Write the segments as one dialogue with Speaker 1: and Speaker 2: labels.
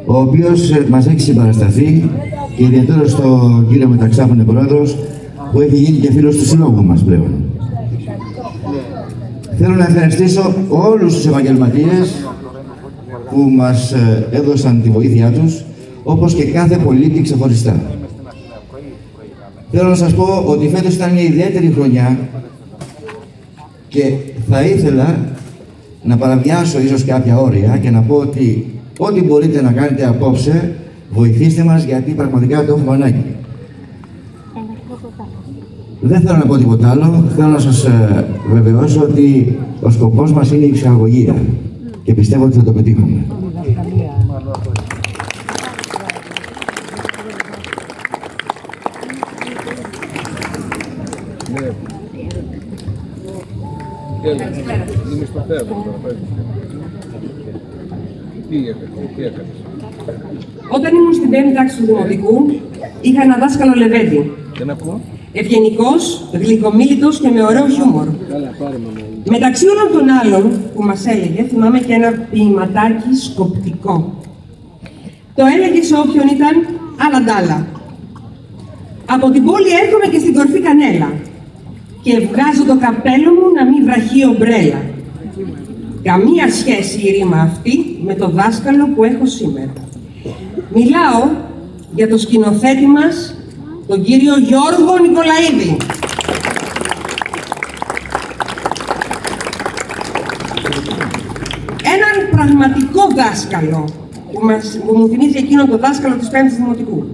Speaker 1: ο οποίος μας έχει συμπαρασταθεί και ιδιαίτερα στον κύριο Μεταξά που είναι πρόεδρος, που έχει γίνει και φίλος του συλλόγου μας πλέον. Θέλω να ευχαριστήσω όλους τους επαγγελματίες που μας έδωσαν τη βοήθειά τους, όπως και κάθε πολίτη ξεχωριστά. Θέλω να σας πω ότι φέτος ήταν μια ιδιαίτερη χρονιά και θα ήθελα να παραβιάσω ίσως κάποια όρια και να πω ότι ό,τι μπορείτε να κάνετε απόψε, βοηθήστε μας, γιατί πραγματικά το έχουμε ανάγκη. Δεν θέλω να πω τίποτα άλλο. Θέλω να σας βεβαιώσω ότι ο σκοπός μας είναι η ψυχαγωγία και πιστεύω ότι θα το πετύχουμε.
Speaker 2: Είμαι στο θέατρο τώρα. Τι έκανες?
Speaker 3: Όταν ήμουν στην 5η τάξη του Δημοτικού, είχα ένα δάσκαλο Λεβέντη.
Speaker 2: Δεν ακούω.
Speaker 3: Ευγενικός, γλυκομίλητος και με ωραίο χιούμορ. Μεταξύ όλων των άλλων που μας έλεγε, θυμάμαι και ένα ποιηματάκι σκοπτικό. Το έλεγε σε όποιον ήταν άλλα. Από την πόλη έρχομαι και στην κορφή Κανέλα και βγάζω το καπέλο μου να μην βραχεί ομπρέλα. Καμία σχέση η ρήμα αυτή με το δάσκαλο που έχω σήμερα. Μιλάω για το σκηνοθέτη μας, τον κύριο Γιώργο Νικολαίδη. Έναν πραγματικό δάσκαλο που μου θυμίζει εκείνον το δάσκαλο της 5ης Δημοτικού.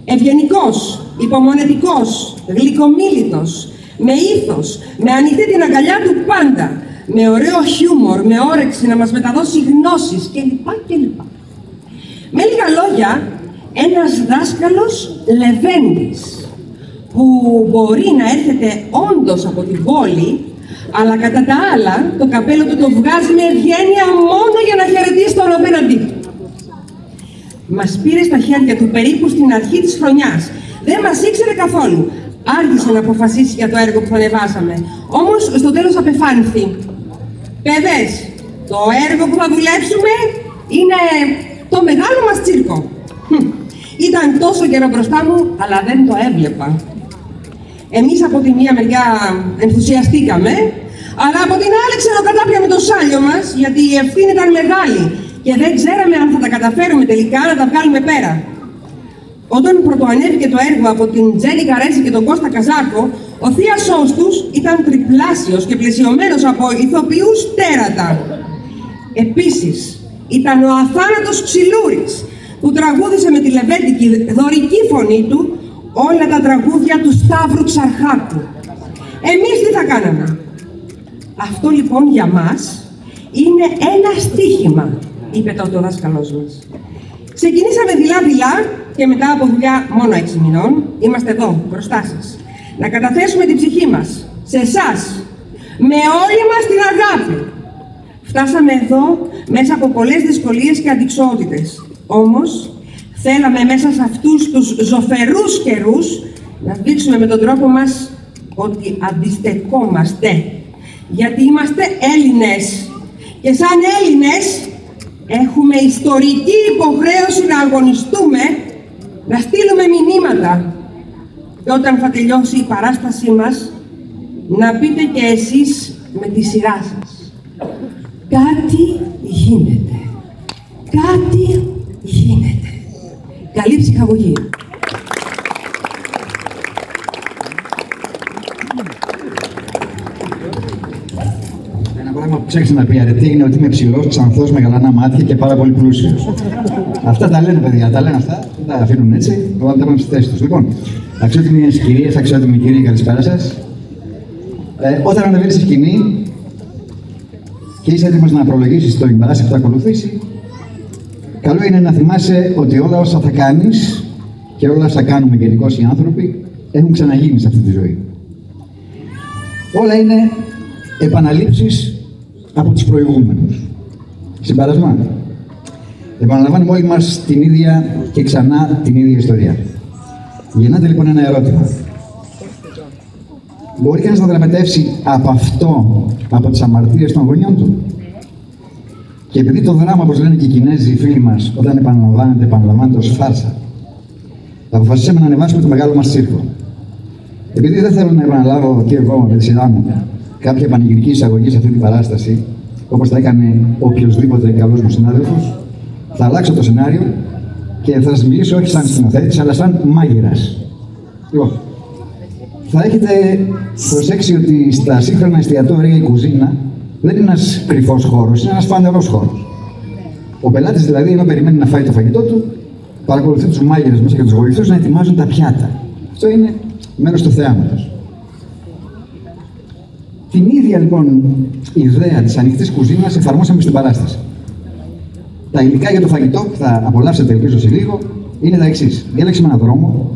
Speaker 3: Ευγενικός, υπομονετικός, γλυκομίλητος, με ήθος, με ανοιχτή την αγκαλιά του πάντα, με ωραίο χιούμορ, με όρεξη να μας μεταδώσει γνώσεις κλπ. Με λίγα λόγια, ένας δάσκαλος Λεβέντης, που μπορεί να έρχεται όντως από την πόλη, αλλά κατά τα άλλα το καπέλο του το βγάζει με ευγένεια μόνο για να χαιρετήσει τον απέναντί του. Μας πήρε στα χέρια του περίπου στην αρχή της χρονιάς. Δεν μας ήξερε καθόλου. Άργησε να αποφασίσει για το έργο που θα ανεβάσαμε. Όμως στο τέλος απεφάνθη. Παιδες, το έργο που θα δουλέψουμε είναι το μεγάλο μας τσίρκο. Ήταν τόσο καιρό μπροστά μου, αλλά δεν το έβλεπα. Εμείς από τη μία μεριά ενθουσιαστήκαμε, αλλά από την άλλη ξεροκατάπιαμε το σάλιο μας, γιατί η ευθύνη ήταν μεγάλη και δεν ξέραμε αν θα τα καταφέρουμε τελικά να τα βγάλουμε πέρα. Όταν πρωτοανέβηκε το έργο από την Τζέννη Καρέζη και τον Κώστα Καζάκο, ο θείασός τους ήταν τριπλάσιος και πλαισιωμένος από ηθοποιούς τέρατα. Επίσης, ήταν ο αθάνατος Ξυλούρης, που τραγούδισε με τη λεβέντικη δωρική φωνή του όλα τα τραγούδια του Σταύρου Ξαρχάκου. Εμείς τι θα κάναμε? Αυτό λοιπόν για μας είναι ένα στοίχημα, είπε τότε ο δάσκαλός μας. Ξεκινήσαμε δειλά-δειλά και μετά από δουλειά μόνο 6 μηνών, είμαστε εδώ μπροστά σας. Να καταθέσουμε την ψυχή μας σε εσάς, με όλη μας την αγάπη. Φτάσαμε εδώ μέσα από πολλές δυσκολίες και αντιξοότητες. Όμως, θέλαμε μέσα σε αυτούς τους ζωφερούς καιρούς να δείξουμε με τον τρόπο μας ότι αντιστεκόμαστε. Γιατί είμαστε Έλληνες. Και σαν Έλληνες έχουμε ιστορική υποχρέωση να αγωνιστούμε, να στείλουμε μηνύματα. Και όταν θα τελειώσει η παράστασή μας, να πείτε και εσείς με τη σειρά σας. Κάτι γίνεται. Κάτι γίνεται. Καλή ψυχαγωγία.
Speaker 4: Ένα πράγμα που ξέχασα να πει αρετή είναι ότι είμαι ψηλός, ξανθός, με γαλανά μάτια και πάρα πολύ πλούσιος. Αυτά τα λένε παιδιά, τα λένε αυτά, δεν τα αφήνουν έτσι, το βάλουν στη θέση τους. Λοιπόν, αξιότιμες κυρίες, αξιότιμοι κύριοι, καλησπέρα σας. Όταν ανεβαίνεις στη σκηνή και είσαι έτοιμος να προλογίσεις το παράσταση που θα ακολουθήσει, καλό είναι να θυμάσαι ότι όλα όσα θα κάνεις και όλα όσα κάνουμε γενικώς οι άνθρωποι έχουν ξαναγίνει σε αυτή τη ζωή. Όλα είναι επαναλήψεις από τους προηγούμενους. Συμπαρασμά. Επαναλαμβάνουμε όλοι μας την ίδια και ξανά την ίδια ιστορία. Γεννάται λοιπόν ένα ερώτημα. Μπορεί κανείς να δραματεύσει από αυτό, από τις αμαρτίες των γονιών του? Και επειδή το δράμα, όπως λένε και οι Κινέζοι οι φίλοι μας, όταν επαναλαμβάνεται ως φάρσα, αποφασίσαμε να ανεβάσουμε το μεγάλο μας τσίρκο. Επειδή δεν θέλω να επαναλάβω και εγώ με τη σειρά μου κάποια πανηγυρική εισαγωγή σε αυτή την παράσταση, όπως θα έκανε οποιοδήποτε καλός μου συνάδελφος, θα αλλάξω το σενάριο και θα σας μιλήσω όχι σαν σκηνοθέτης, αλλά σαν μάγειρας. Λοιπόν, θα έχετε προσέξει ότι στα σύγχρονα εστιατόρια η κουζίνα δεν είναι ένας κρυφός χώρος, είναι ένας φανερός χώρος. Ο πελάτης δηλαδή, ενώ περιμένει να φάει το φαγητό του, παρακολουθεί τους μάγειρες μέσα και τους βοηθούς να ετοιμάζουν τα πιάτα. Αυτό είναι μέρος του θεάματος. Την ίδια λοιπόν ιδέα της ανοιχτής κουζίνας εφαρμόσαμε στην παράσταση. Τα υλικά για το φαγητό που θα απολαύσετε ελπίζω σε λίγο είναι τα εξής. Διάλεξαμε έναν δρόμο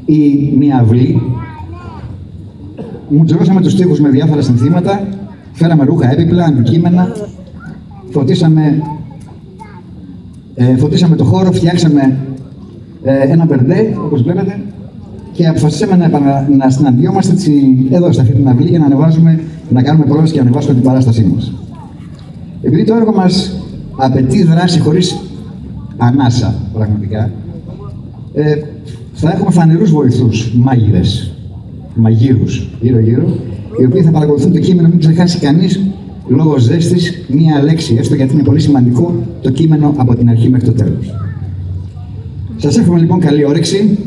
Speaker 4: ή μια αυλή, μουτζερώσαμε τους τοίχους με διάφορα συνθήματα, φέραμε ρούχα έπιπλα, αντικείμενα, φωτίσαμε το χώρο, φτιάξαμε ένα μπερντέ, όπως βλέπετε, και αποφασίσαμε να συναντιόμαστε εδώ, σε αυτή την αυλή, για να κάνουμε πρόβες και να ανεβάσουμε την παράστασή μας. Επειδή το έργο μας απαιτεί δράση χωρίς ανάσα, πραγματικά, θα έχουμε φανερούς βοηθούς, μαγείρους, γύρω-γύρω, οι οποίοι θα παρακολουθούν το κείμενο, μην ξεχάσει κανείς λόγω ζέστης μία λέξη, έστω γιατί είναι πολύ σημαντικό το κείμενο από την αρχή μέχρι το τέλος. Σας εύχομαι λοιπόν καλή όρεξη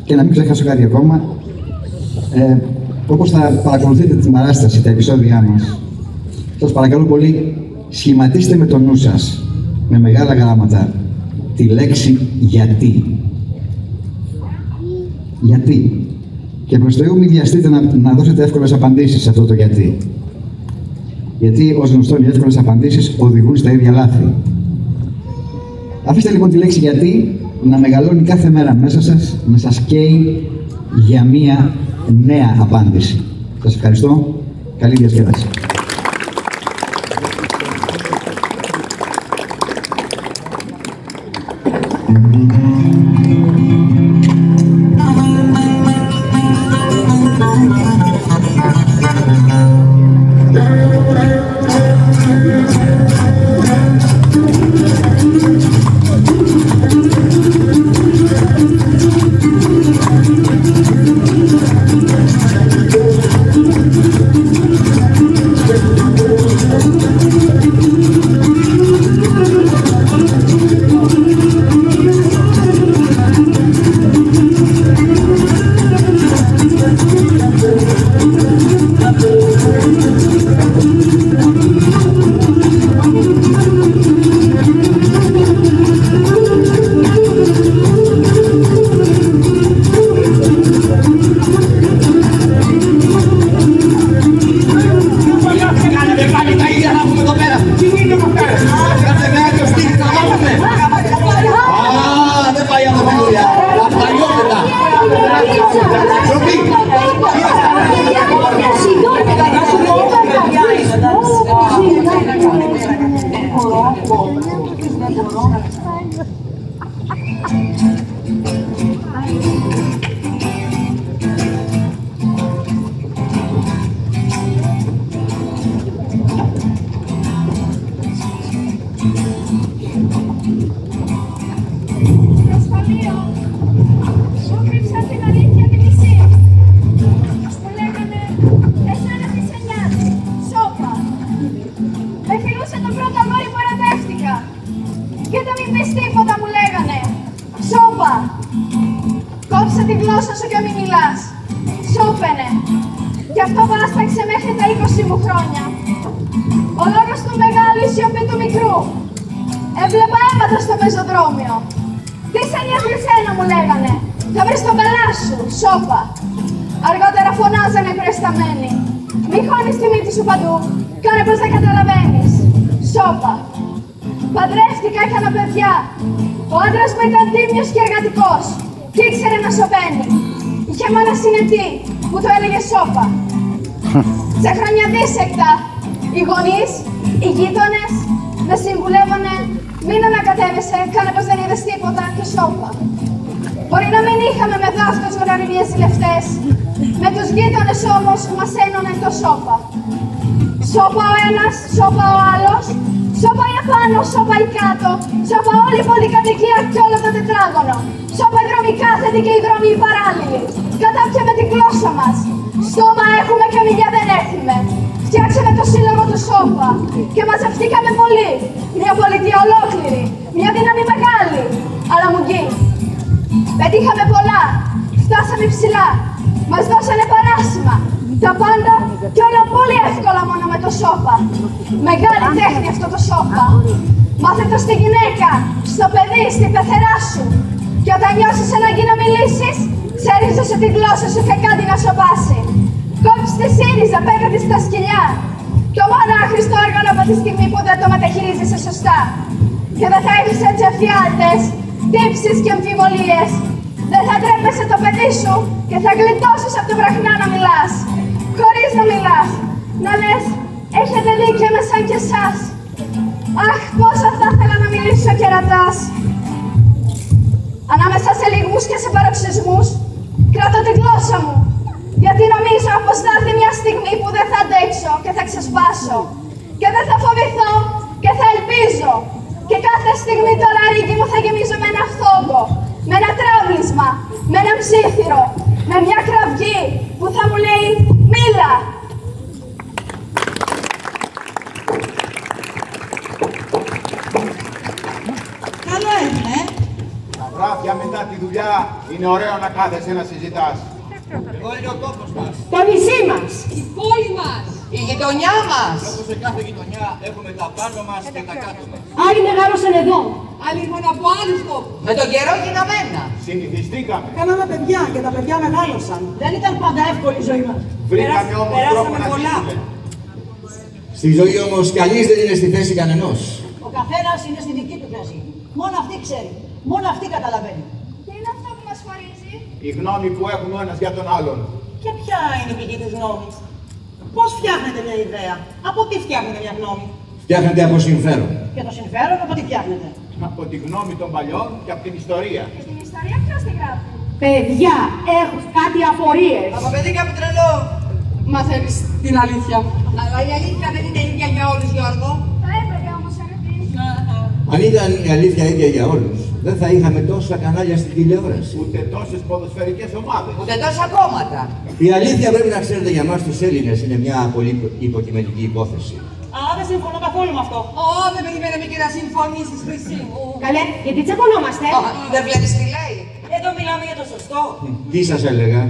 Speaker 4: και να μην ξεχάσω κάτι ακόμα. Όπως θα παρακολουθείτε την παράσταση, τα επεισόδια μας, σας παρακαλώ πολύ, σχηματίστε με το νου σας, με μεγάλα γράμματα, τη λέξη γιατί. Γιατί. Και προς Θεού μην βιαστείτε να δώσετε εύκολες απαντήσεις σε αυτό το γιατί. Γιατί, ως γνωστόν, οι εύκολες απαντήσεις οδηγούν στα ίδια λάθη. Αφήστε λοιπόν τη λέξη γιατί να μεγαλώνει κάθε μέρα μέσα σας, να σας καίει για μία νέα απάντηση. Σας ευχαριστώ. Καλή διασκέδαση.
Speaker 5: Κόψε τη γλώσσα σου και μην μιλάς. Σώπαινε. Γι' αυτό βάσταξε μέχρι τα 20 μου χρόνια. Ο λόγος του μεγάλου, η σιωπή του μικρού. Έβλεπα αίματα στο πεζοδρόμιο. Τι σε νοιάζει εσένα, μου λέγανε. Θα βρεις τον καλά σου, σώπα. Αργότερα φωνάζανε πρεσταμένοι. Μη χώνεις τη μύτη σου παντού. Κάνε πως δεν καταλαβαίνεις. Σώπα. Παντρεύτηκα, έκανα παιδιά. Ο άντρας μου ήταν τίμιος και εργατικός και ήξερε να σωπαίνει. Είχε μάνα συνετή που το έλεγε σώπα. Σε χρόνια δίσεκτα, οι γονείς, οι γείτονες με συμβουλεύανε μην ανακατεύεσαι, κάνε πως δεν είδες τίποτα και σώπα. Μπορεί να μην είχαμε με δάσκαλους γοναριμίες ζηλευτές, με τους γείτονες όμως μας ένωνε το σώπα. Σώπα ο ένας, σώπα ο άλλος, Σώπα η απάνω, σώπα η κάτω, σώπα όλη η πολυκατοικία και όλο το τετράγωνο. Σώπα οι δρόμοι κάθετοι και οι δρόμοι οι παράλληλοι. Κατάπια με την γλώσσα μας. Στόμα έχουμε και μιλιά δεν έχουμε. Φτιάξαμε το σύλλογο του Σώπα και μαζευτήκαμε πολύ. Μια πολιτεία ολόκληρη, μια δύναμη μεγάλη, αλλά μουγκή. Πετύχαμε πολλά, φτάσαμε ψηλά. Μας δώσανε παράσημα. Τα πάντα και όλα πολύ εύκολα μόνο με το Σώπα. Μεγάλη τέχνη αυτό το Σώπα. Μάθε το στη γυναίκα, στο παιδί, στη πεθερά σου. Και όταν νιώσεις ανάγκη να μιλήσεις, ξέρεις ότι τη γλώσσα σου και κάτι να σωπάσει. Κόψεις τη ΣΥΡΙΖΑ, πέκα της στα σκυλιά. Το μόνο άχρηστο όργανο από τη στιγμή που δεν το μεταχειρίζεσαι σωστά. Και δεν θα έχεις έτσι εφιάλτες, τύψεις και αμφιβολίες. Δεν θα τρέπεσαι το παιδί σου και θα γλιτώσεις από το βραχνά να μιλάς. Χωρίς να μιλάς. Να λες, έχετε δίκιο με σαν και εσάς. Αχ, πόσα θα ήθελα να μιλήσω κερατάς. Ανάμεσα σε λυγμούς και σε παροξισμούς, κρατώ τη γλώσσα μου. Γιατί νομίζω πως θα έρθει μια στιγμή που δεν θα αντέξω και θα ξεσπάσω. Και δεν θα φοβηθώ και θα ελπίζω. Και κάθε στιγμή το ράρικι μου θα γεμίζω με ένα φόβο, με ένα τραύλισμα, με ένα ψήθυρο, με μια κραυγή που θα μου λέει «Μίλα».
Speaker 6: Καλό έγινε,
Speaker 7: Τα βράδια μετά τη δουλειά είναι ωραίο να κάθεσαι να συζητάς.
Speaker 8: Εδώ είναι ο τόπος μας.
Speaker 3: Το νησί μας.
Speaker 6: η πόλη μας.
Speaker 9: Η γειτονιά μας.
Speaker 8: Όπως σε κάθε γειτονιά έχουμε τα πάνω μας και τα κάτω μας.
Speaker 3: Άλλοι μεγάλωσαν εδώ.
Speaker 6: Άλλοι ήρθαν από άλλους τόπους.
Speaker 9: Με τον καιρό γιναμένα.
Speaker 7: Συνηθιστήκαμε.
Speaker 6: Κάναμε παιδιά και τα παιδιά μεγάλωσαν. Δεν ήταν πάντα εύκολη η ζωή μας.
Speaker 7: Βρήκαμε όμως τρόπο να
Speaker 6: πολλά.
Speaker 7: ζήσουμε.
Speaker 1: Στη ζωή όμως κανείς δεν είναι στη θέση κανενός.
Speaker 6: Ο καθένας είναι στη δική του θέση. Μόνο αυτή ξέρει. Μόνο αυτή καταλαβαίνει.
Speaker 5: Τι είναι αυτό που μας χωρίζει?
Speaker 7: Η γνώμη που έχουμε ο ένας για τον άλλον.
Speaker 6: Και ποια είναι η πηγή της γνώμης? Πώς φτιάχνετε μια ιδέα? Από τι φτιάχνετε μια γνώμη?
Speaker 1: Φτιάχνεται από συμφέρον.
Speaker 6: Και το συμφέρον από τι φτιάχνετε?
Speaker 7: Από τη γνώμη των παλιών και από την ιστορία.
Speaker 5: Και στην ιστορία ποιος τη γράφει?
Speaker 3: Παιδιά, έχω κάτι αφορίες.
Speaker 9: Από παιδί και από τρελό.
Speaker 6: Μαθαίνεις την αλήθεια.
Speaker 9: Αλλά η αλήθεια δεν είναι ίδια για όλους, Γιώργο.
Speaker 5: Θα έπρεπε όμως αγαπητοί.
Speaker 1: Αν ήταν η αλήθεια ίδια για όλους, δεν θα είχαμε τόσα κανάλια στην τηλεόραση.
Speaker 7: Ούτε τόσες ποδοσφαιρικές ομάδες.
Speaker 9: Ούτε τόσα κόμματα.
Speaker 1: Η αλήθεια πρέπει να ξέρετε για μας τους Έλληνες είναι μια πολύ υποκειμενική υπόθεση.
Speaker 6: Α, δεν συμφωνώ καθόλου με αυτό.
Speaker 3: Δεν περιμέναμε και να συμφωνήσεις, Χρυσή μου. Καλέ, γιατί τσακωνόμαστε.
Speaker 9: Δεν βλέπεις τι λέει.
Speaker 6: Εδώ μιλάμε για το σωστό.
Speaker 1: Τι σας έλεγα?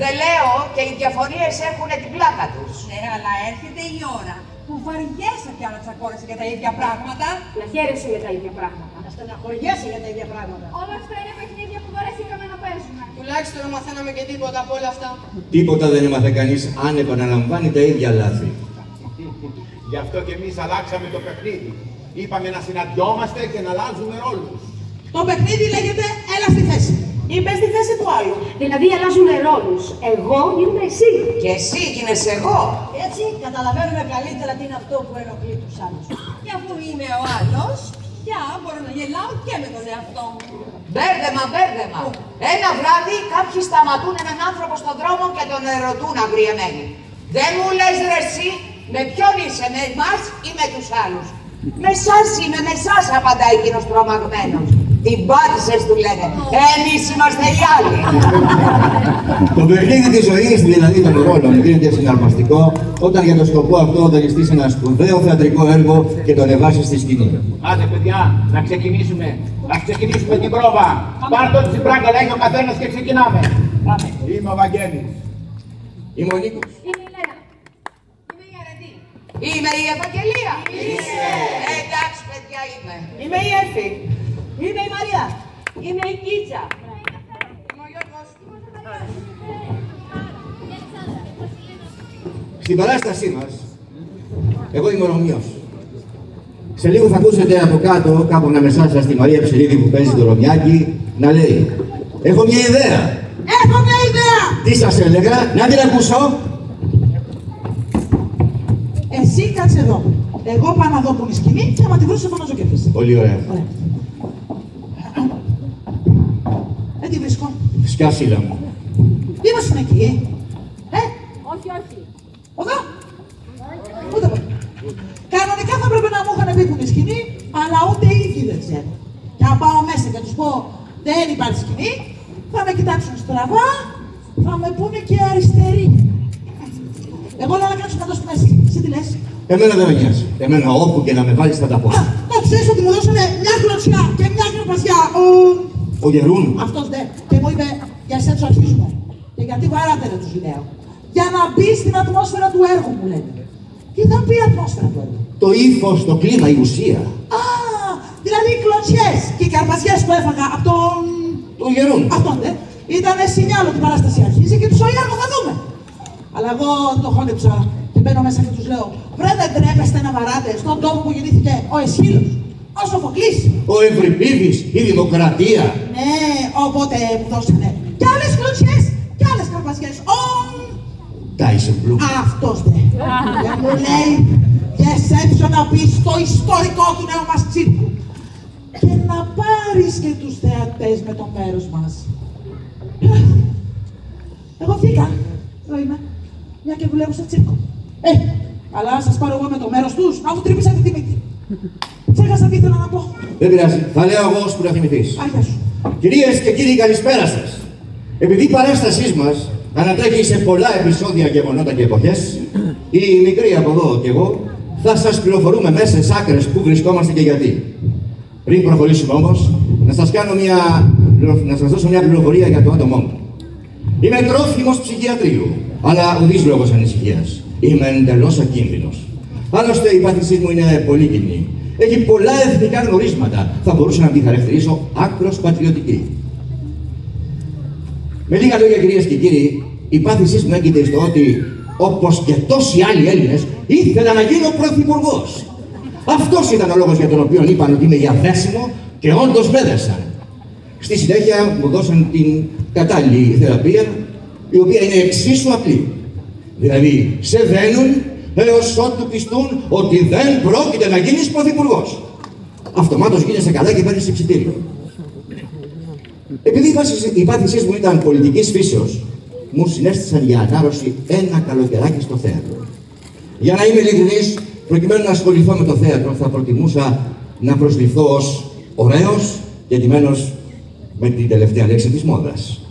Speaker 9: Δεν λέω και οι διαφωνίες έχουν την πλάκα τους.
Speaker 3: Ναι, αλλά έρχεται η ώρα που βαριέσαι πια να τσακώνεσαι για τα ίδια πράγματα. Να χαίρεσαι με τα ίδια πράγματα.
Speaker 6: Να στεναχωριέσαι για τα ίδια πράγματα.
Speaker 5: Όλα αυτά είναι παιχνίδια που βαρεθήκαμε να παίζουμε.
Speaker 3: Τουλάχιστον να μαθαίναμε και τίποτα από όλα αυτά.
Speaker 1: Τίποτα δεν έμαθε κανείς αν επαναλαμβάνει τα ίδια λάθη.
Speaker 7: Γι' αυτό και εμείς αλλάξαμε το παιχνίδι. Είπαμε να συναντιόμαστε και να αλλάζουμε ρόλους.
Speaker 6: Το παιχνίδι λέγεται έλα στη θέση. Ή μπες στη θέση του άλλου.
Speaker 3: Δηλαδή αλλάζουμε ρόλους. Εγώ γίνομαι εσύ.
Speaker 9: Και εσύ γίνεσαι εγώ.
Speaker 6: Έτσι καταλαβαίνουμε καλύτερα τι είναι αυτό που ενοχλεί τους άλλους.
Speaker 3: Και αφού είμαι ο άλλος, πια μπορώ να γελάω και με τον εαυτό μου.
Speaker 9: Μπέρδεμα, μπέρδεμα. Ένα βράδυ κάποιοι σταματούν έναν άνθρωπο στον δρόμο και τον ερωτούν αγριεμένοι. Δεν μου λες ρε εσύ, με ποιον είσαι, με εμάς ή με τους άλλους? Με εσάς είμαι, με εσάς, απαντάει εκείνος τρομαγμένος. Την πάτησες, του λένε. Εμείς είμαστε οι άλλοι.
Speaker 1: Το παιχνίδι της ζωής, δηλαδή των ρόλων, γίνεται συναρπαστικό όταν για το σκοπό αυτό δανειστείς ένα σπουδαίο θεατρικό έργο και το ανεβάσεις στη σκηνή.
Speaker 7: Άντε παιδιά, να ξεκινήσουμε. Να ξεκινήσουμε την πρόβα. Πάρτε ό,τι συμπράγκα λέγει ο καθένας και ξεκινάμε. Είμαι ο Βαγγέλης.
Speaker 1: Είμαι ο Νίκος.
Speaker 5: Είναι η Λένα.
Speaker 3: Είμαι η Αρετή.
Speaker 9: Είμαι η Ευαγγελία. Εντάξει, παιδιά, είμαι.
Speaker 6: Είμαι η Εφη. Είμαι η Μαρία.
Speaker 3: Είμαι η Κίτσα.
Speaker 9: Είμαι ο Γιώργος.
Speaker 1: Στην παράστασή μας, εγώ είμαι ο Ρωμιός. Σε λίγο θα ακούσετε από κάτω, κάπου ανάμεσά σας, τη Μαρία Ψηρίδη που παίζει το Ρωμιάκι, να λέει «Έχω μια ιδέα».
Speaker 6: Έχω μια ιδέα.
Speaker 1: Τι σας έλεγα, να την ακούσω.
Speaker 6: Εσύ κάτσε εδώ. Εγώ πάω να δω που είναι η σκηνή και άμα τη βρω σε φωνάζω και εσύ.
Speaker 1: Πολύ ωραία.
Speaker 6: Ωραία. Δεν τη βρίσκω.
Speaker 1: Σκιάσιλα μου.
Speaker 6: Ήμασταν εκεί.
Speaker 5: Όχι, όχι.
Speaker 6: Εδώ. Ούτε εδώ. Κανονικά αλλά ούτε οι ίδιοι δεν ξέρουν. Και αν πάω μέσα και τους πω δεν υπάρχει σκηνή, θα με κοιτάξουν στραβά, θα με πούνε και αριστεροί. Εγώ λέω να κάτσω κάτω στη μέση. Εσύ τι λες?
Speaker 1: Εμένα δεν με νοιάζει. Εμένα όπου και να με βάλεις θα τα πω.
Speaker 6: Να ξέρεις ότι μου δώσανε μια κλωτσιά και μια κροπασιά.
Speaker 1: Ο Γερούν.
Speaker 6: Αυτός δε. Και μου είπε, για εσένα τους αρχίζουμε. Και γιατί βαράτε δεν τους λέω. Για να μπει στην ατμόσφαιρα του έργου, μου λένε. Τι θα πει η ατμόσφαιρα του έργου?
Speaker 1: Το ύφος, το κλίμα, η ουσία.
Speaker 6: Α, δηλαδή οι κλωτσιές και οι καρπαζιές που έφαγα από
Speaker 1: τον Γερούν.
Speaker 6: Αυτόν δε. Ήταν σινιάλο ότι η παράσταση αρχίζει και τους έργο θα δούμε. Αλλά εγώ το χώνεψα και μπαίνω μέσα και τους λέω: βρε, δεν τρέπεστε να βαράτε στον τόπο που γεννήθηκε ο Εσχύλος, ο Σοφοκλής,
Speaker 1: ο Ευρυπίδης, η Δημοκρατία.
Speaker 6: Ναι, οπότε μου δώσανε κι άλλες κλωτσιές κι άλλες καρπαζιές.
Speaker 1: Τάισενμπλουμ.
Speaker 6: Αυτός δε. Και μου λέει: διασέψω να πεις το ιστορικό του νέου μας τσίρκου και να πάρεις και τους θεατές με το μέρος μας. Εγώ βγήκα. Εδώ είμαι. Μια και δουλεύω στο τσίρκο. Αλλά σας πάρω εγώ με το μέρος τους, αφού τρύπησατε τη μύτη. Ξέχασα τι ήθελα να πω.
Speaker 1: Δεν πειράζει. Θα λέω εγώ ώσπου να θυμηθείς.
Speaker 6: Άγια σου.
Speaker 1: Κυρίες και κύριοι, καλησπέρα σας. Επειδή η παράστασή μας ανατρέχει σε πολλά επεισόδια, γεγονότα και εποχές, η μικρή από εδώ και εγώ θα σας πληροφορούμε μέσα στις άκρες που βρισκόμαστε και γιατί. Πριν προχωρήσουμε όμως, να σας δώσω μια πληροφορία για το άτομό μου. Είμαι τρόφιμος ψυχιατρίου, αλλά ουδής λόγος ανησυχίας. Είμαι εντελώς ακίνδυνος. Άλλωστε η πάθησή μου είναι πολύ κοινή. Έχει πολλά εθνικά γνωρίσματα. Θα μπορούσα να την χαρακτηρίσω άκρος πατριωτική. Με λίγα λόγια, κυρίες και κύριοι, η πάθησή μου έγκυται στο ότι, όπως και τόσοι άλλοι Έλληνες, ήθελα να γίνω πρωθυπουργός. Αυτός ήταν ο λόγος για τον οποίο είπαν ότι είμαι διαθέσιμο και όντως με έδεσαν. Στη συνέχεια μου δώσαν την κατάλληλη θεραπεία, η οποία είναι εξίσου απλή. Δηλαδή, σε δένουν έως ότου πιστούν ότι δεν πρόκειται να γίνεις πρωθυπουργός. Αυτομάτως γίνεσαι καλά και παίρνεις εξιτήριο. Επειδή η πάθησή μου ήταν πολιτικής φύσεως, μου συνέστησαν για ανάρρωση ένα καλοκαιράκι στο θέατρο. Για να είμαι ειλικρινής, προκειμένου να ασχοληθώ με το θέατρο, θα προτιμούσα να προσληφθώ ως ωραίος και ντυμένος με την τελευταία λέξη της μόδας.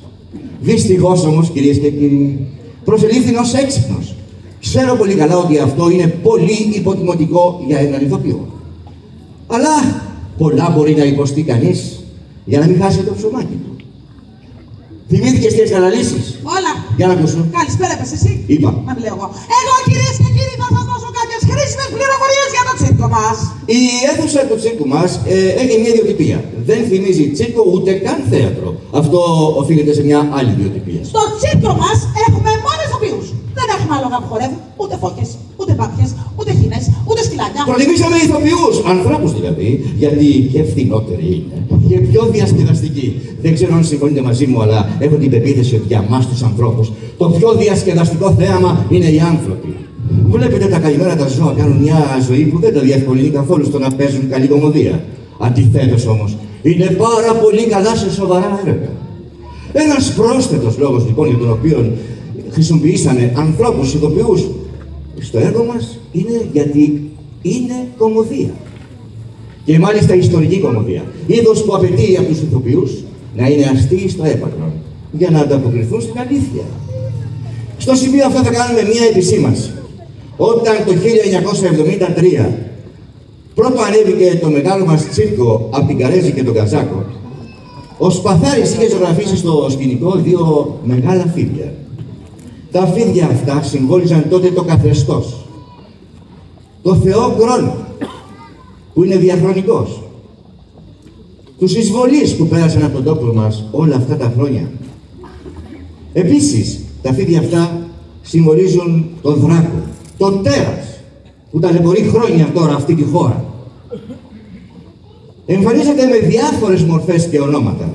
Speaker 1: Δυστυχώς όμως, κυρίες και κύριοι, προσελήφθην ως έξυπνος. Ξέρω πολύ καλά ότι αυτό είναι πολύ υποτιμωτικό για έναν ηθοποιό. Αλλά πολλά μπορεί να υποστεί κανείς για να μην χάσει το ψωμάκι του. Θυμήθηκες τις αναλύσεις?
Speaker 6: Όλα.
Speaker 1: Για να ακούσω.
Speaker 6: Καλησπέρα, είπες εσύ.
Speaker 1: Είπα.
Speaker 6: Να μιλάω εγώ. Εγώ, κυρίες και κύριοι, θα σας δώσω κάποιες χρήσιμες πληροφορίες για το τσίρκο μας.
Speaker 1: Η αίθουσα του τσίρκου μας έχει μια ιδιοτυπία. Δεν θυμίζει τσίρκο ούτε καν θέατρο. Αυτό οφείλεται σε μια άλλη ιδιοτυπία.
Speaker 6: Στο τσίρκο μας έχουμε μόνο ηθοποιούς. Δεν έχουμε άλογα που χορεύουν, ούτε φώκες, ούτε πάπιες, ούτε χήνες, ούτε σκυλάκια.
Speaker 1: Προτιμήσαμε ηθοποιούς, ανθρώπους δηλαδή, γιατί και φθηνότεροι είναι και πιο διασκεδαστικοί. Δεν ξέρω αν συμφωνείτε μαζί μου, αλλά έχω την πεποίθηση ότι για εμάς τους ανθρώπους το πιο διασκεδαστικό θέαμα είναι οι άνθρωποι. Βλέπετε, τα καλυμμένα τα ζώα κάνουν μια ζωή που δεν τα διευκολύνει καθόλου στο να παίζουν καλή κωμωδία. Αντιθέτως όμως, είναι πάρα πολύ καλά σε σοβαρά έργα. Ένας πρόσθετος λόγος λοιπόν για τον οποίο χρησιμοποιήσαμε ανθρώπους ηθοποιούς στο έργο μας είναι γιατί είναι κωμωδία. Και μάλιστα ιστορική κωμωδία. Είδος που απαιτεί από τους ηθοποιούς να είναι αστείοι στο έπακρο για να ανταποκριθούν στην αλήθεια. Στο σημείο αυτό θα κάνουμε μια επισήμανση. Όταν το 1973 πρώτο ανέβηκε το μεγάλο μας τσίρκο από την Καρέζη και τον Καζάκο, ο Σπαθάρης είχε ζωγραφίσει στο σκηνικό δύο μεγάλα φίδια. Τα φίδια αυτά συμβόλιζαν τότε το καθεστώς, το Θεό Κρόνο, που είναι διαχρονικός, τους εισβολείς που πέρασαν από τον τόπο μας όλα αυτά τα χρόνια. Επίσης, τα φίδια αυτά συμβολίζουν τον Δράκο, τον τέρας, που ταλαιπωρεί χρόνια τώρα αυτή τη χώρα. Εμφανίζεται με διάφορες μορφές και ονόματα.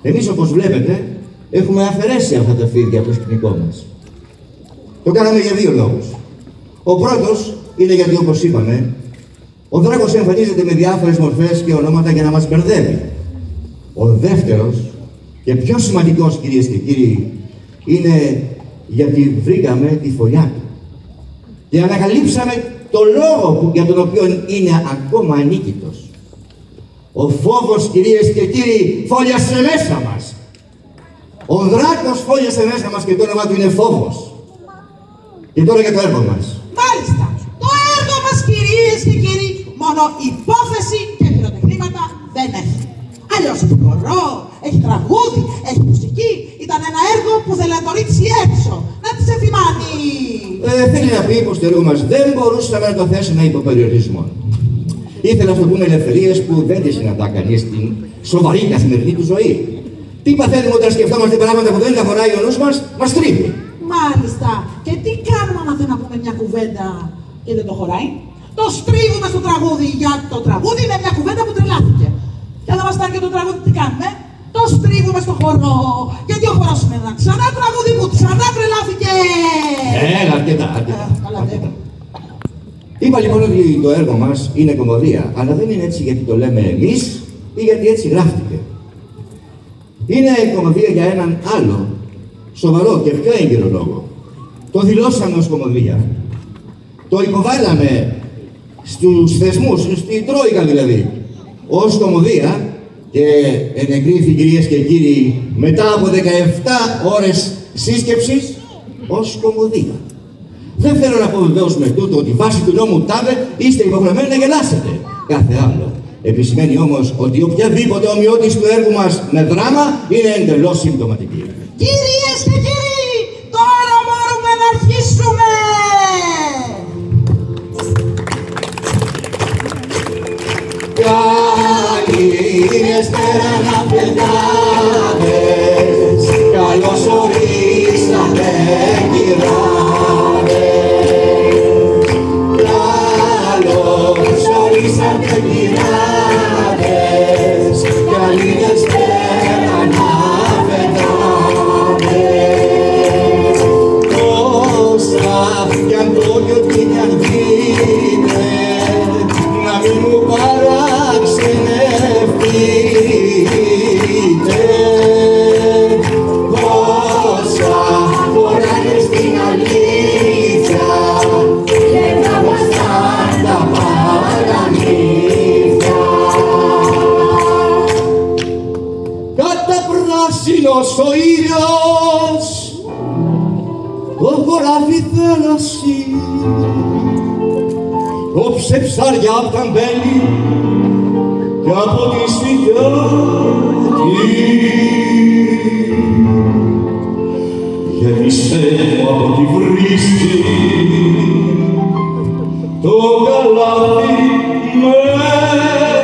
Speaker 1: Εμείς, όπως βλέπετε, έχουμε αφαιρέσει αυτά τα φίδια από το σκηνικό μας. Το κάναμε για δύο λόγους. Ο πρώτος είναι γιατί, όπως είπαμε, ο Δράκος εμφανίζεται με διάφορες μορφές και ονόματα για να μας μπερδεύει. Ο δεύτερος και πιο σημαντικός, κυρίες και κύριοι, είναι γιατί βρήκαμε τη φωλιά του και ανακαλύψαμε το λόγο για τον οποίο είναι ακόμα ανίκητος. Ο φόβος, κυρίες και κύριοι, φόλιασε μέσα μας. Ο δράκος φόλιασε μέσα μας και το όνομα του είναι φόβος. Και τώρα για το έργο μας.
Speaker 6: Μάλιστα. Το έργο μας, κυρίες και κύριοι, μόνο υπόθεση και πυροτεχνήματα δεν έχει. Αλλιώς έχει χορό, έχει τραγούδι, έχει μουσική. Ήταν ένα έργο που θέλει να το ρίξει έξω, να της εφημάνει.
Speaker 1: Θέλει να πει πως το έργο μας δεν μπορούσαμε να το θέσουμε υπό περιορισμό. Ήθελα να το πούμε ελευθερίες που δεν τις συναντά κανείς στην σοβαρή καθημερινή του ζωή. Τι παθαίνουμε όταν σκεφτόμαστε πράγματα που δεν τα χωράει ο νους μας τρίβει.
Speaker 6: Μάλιστα. Και τι κάνουμε άμα θέλουμε να πούμε μια κουβέντα και δεν το χωράει? Το στρίβουμε στο τραγούδι, γιατί το τραγούδι είναι μια κουβέντα που τρελάθηκε. Και αν δεν μας φτάνει και το τραγούδι, τι κάνουμε? Το στρίβουμε στο χορό. Γιατί ο χορός είναι ένα ξανά τραγούδι που ξανά τρελάθηκε.
Speaker 1: Αρκετά. Είπα λοιπόν ότι το έργο μας είναι κομμωδία, αλλά δεν είναι έτσι γιατί το λέμε εμείς ή γιατί έτσι γράφτηκε. Είναι κομμωδία για έναν άλλο, σοβαρό και πιο έγκυρο λόγο. Το δηλώσαμε ως κομμωδία. Το υποβάλαμε στους θεσμούς, στην Τρόικα δηλαδή, ως κομμωδία και ενεκρίθη, κυρίες και κύριοι, μετά από 17 ώρες σύσκεψης ως κομμωδία. Δεν θέλω να πω βεβαίως με τούτο ότι βάσει του νόμου τάδε είστε υποχρεωμένοι να γελάσετε. Κάθε άλλο. Επισημαίνει όμως ότι οποιαδήποτε ομοιότηση του έργου μας με δράμα είναι εντελώς συμπτωματική.
Speaker 6: Κυρίες και κύριοι, τώρα μπορούμε να αρχίσουμε!
Speaker 1: Καληνύστερα να παιδάδες, καλώς ορίσατε κυράδες. Καλώς ορίσατε κυράδες, καληνύστερα να παιδάδες. Όσα κι αν το γιορτή κι αν δείτε, να μην μου παραξενευτείτε. Όσα φοράνε στην αλήθεια και να βαστάν τα παραμύθια. Καταπράσινος ο ήλιος, το χωράφι θάλασσι, κόψε ψάρια απ' τα μπέλη και από τη σφυγιάτη. Γέμισε από τη βρύση το καλάθι με κράσι.